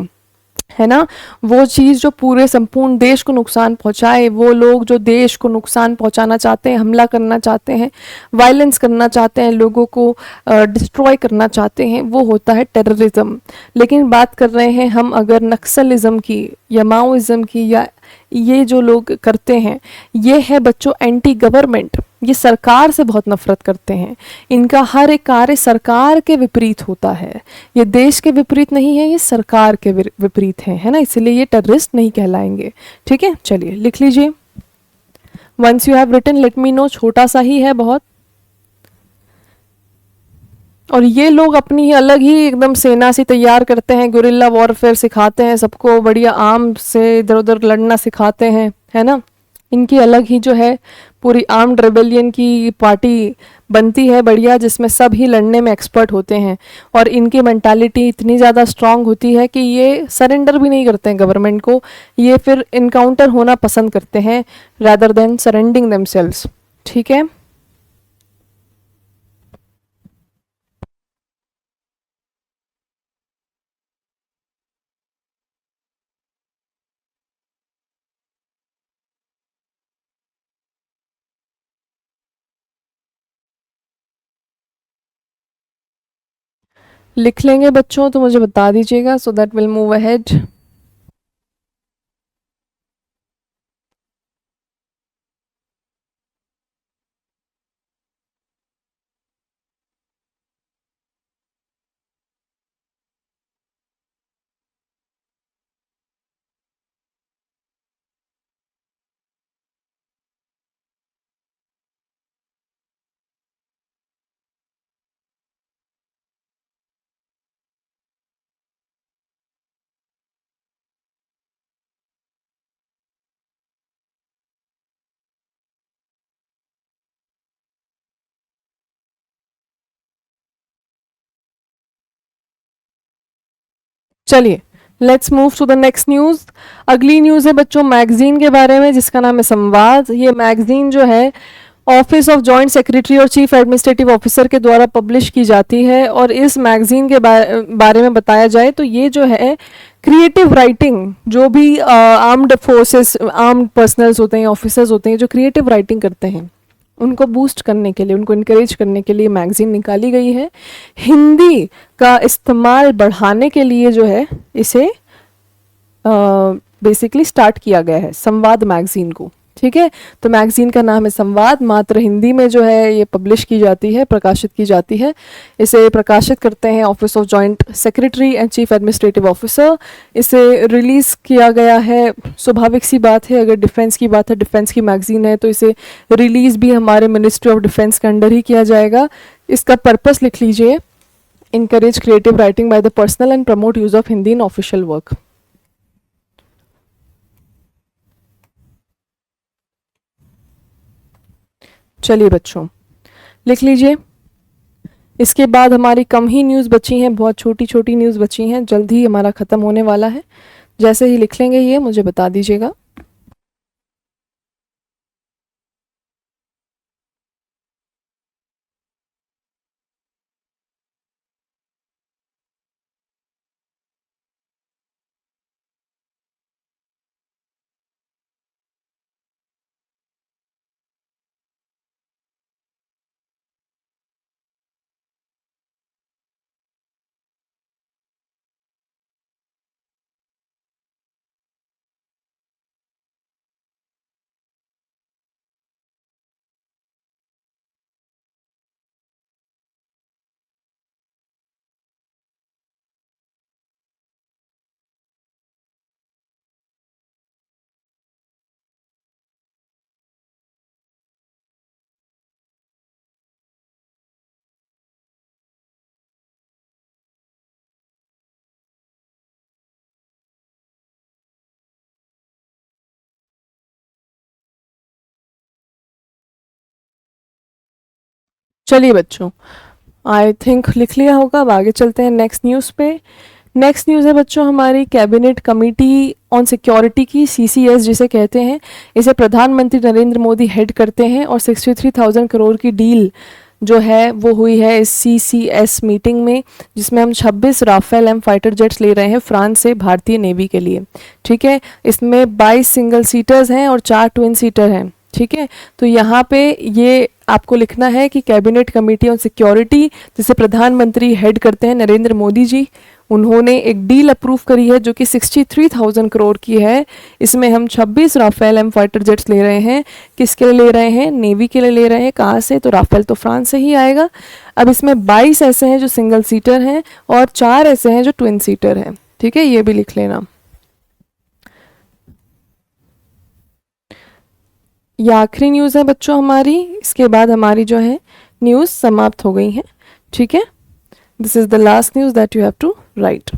है ना, वो चीज़ जो पूरे संपूर्ण देश को नुकसान पहुंचाए, वो लोग जो देश को नुकसान पहुंचाना चाहते हैं, हमला करना चाहते हैं, वायलेंस करना चाहते हैं, लोगों को डिस्ट्रॉय करना चाहते हैं, वो होता है टेररिज्म। लेकिन बात कर रहे हैं हम अगर नक्सलिज्म की या माओइज्म की, या ये जो लोग करते हैं ये है बच्चों एंटी गवर्नमेंट, ये सरकार से बहुत नफरत करते हैं, इनका हर एक कार्य सरकार के विपरीत होता है, ये देश के विपरीत नहीं है, ये सरकार के विपरीत है ना, इसलिए ये टेररिस्ट नहीं कहलाएंगे, ठीक है। चलिए लिख लीजिए, once you have written let me know, छोटा सा ही है बहुत। और ये लोग अपनी ही अलग ही एकदम सेना सी तैयार करते हैं, गुरिल्ला वॉरफेयर सिखाते हैं सबको, बढ़िया आर्म से इधर उधर लड़ना सिखाते हैं, है ना। इनकी अलग ही जो है पूरी आर्म्ड रेबेलियन की पार्टी बनती है बढ़िया, जिसमें सब ही लड़ने में एक्सपर्ट होते हैं, और इनकी मेंटालिटी इतनी ज़्यादा स्ट्रांग होती है कि ये सरेंडर भी नहीं करते हैं गवर्नमेंट को, ये फिर इनकाउंटर होना पसंद करते हैं रादर देन सरेंडिंग देमसेल्व्स, ठीक है। लिख लेंगे बच्चों तो मुझे बता दीजिएगा, so that will move ahead. चलिए let's move to the next news. अगली न्यूज़ है बच्चों मैगजीन के बारे में, जिसका नाम है संवाद। ये मैगजीन जो है ऑफिस ऑफ जॉइंट सेक्रेटरी और चीफ एडमिनिस्ट्रेटिव ऑफिसर के द्वारा पब्लिश की जाती है। और इस मैगजीन के बारे में बताया जाए तो ये जो है क्रिएटिव राइटिंग, जो भी आर्म्ड फोर्सेस, आर्म्ड पर्सनल्स होते हैं, ऑफिसर्स होते हैं जो क्रिएटिव राइटिंग करते हैं, उनको बूस्ट करने के लिए, उनको इनकरेज करने के लिए मैगजीन निकाली गई है। हिंदी का इस्तेमाल बढ़ाने के लिए जो है इसे बेसिकली स्टार्ट किया गया है संवाद मैगजीन को, ठीक है। तो मैगजीन का नाम है संवाद, मात्र हिंदी में जो है ये पब्लिश की जाती है, प्रकाशित की जाती है। इसे प्रकाशित करते हैं office of joint secretary and chief administrative officer. इसे रिलीज़ किया गया है, स्वाभाविक सी बात है, अगर डिफेंस की बात है, डिफेंस की मैगजीन है तो इसे रिलीज़ भी हमारे मिनिस्ट्री ऑफ डिफेंस के अंडर ही किया जाएगा। इसका पर्पस लिख लीजिए, encourage creative writing by the personnel and promote use of Hindi in official work. चलिए बच्चों लिख लीजिए। इसके बाद हमारी कम ही न्यूज़ बची हैं, बहुत छोटी छोटी न्यूज़ बची हैं, जल्द ही हमारा ख़त्म होने वाला है। जैसे ही लिख लेंगे ये मुझे बता दीजिएगा। चलिए बच्चों, आई थिंक लिख लिया होगा। अब आगे चलते हैं नेक्स्ट न्यूज़ पे। नेक्स्ट न्यूज़ है बच्चों हमारी कैबिनेट कमेटी ऑन सिक्योरिटी की, CCS जिसे कहते हैं। इसे प्रधानमंत्री नरेंद्र मोदी हेड करते हैं और 63,000 करोड़ की डील जो है वो हुई है इस CCS मीटिंग में, जिसमें हम 26 राफेल एम फाइटर जेट्स ले रहे हैं फ्रांस से भारतीय नेवी के लिए। ठीक है, इसमें 22 सिंगल सीटर्स हैं और 4 ट्विन सीटर हैं। ठीक है, तो यहाँ पे ये आपको लिखना है कि कैबिनेट कमेटी ऑन सिक्योरिटी जिसे प्रधानमंत्री हेड करते हैं नरेंद्र मोदी जी, उन्होंने एक डील अप्रूव करी है जो कि 63,000 करोड़ की है। इसमें हम 26 राफेल एम फाइटर जेट्स ले रहे हैं। किसके लिए ले रहे हैं? नेवी के लिए ले रहे हैं। कहाँ से? तो राफेल तो फ्रांस से ही आएगा। अब इसमें 22 ऐसे हैं जो सिंगल सीटर हैं और 4 ऐसे हैं जो ट्विन सीटर हैं। ठीक है, ये भी लिख लेना। ये आखिरी न्यूज़ है बच्चों हमारी। इसके बाद हमारी जो है न्यूज़ समाप्त हो गई है। ठीक है, this is the last news that you have to write.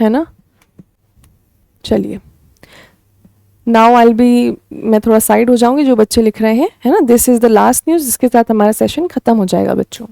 है ना? चलिए, नाउ आई बी, मैं थोड़ा साइड हो जाऊंगी जो बच्चे लिख रहे हैं, है ना। This is the last news, जिसके साथ हमारा सेशन खत्म हो जाएगा बच्चों।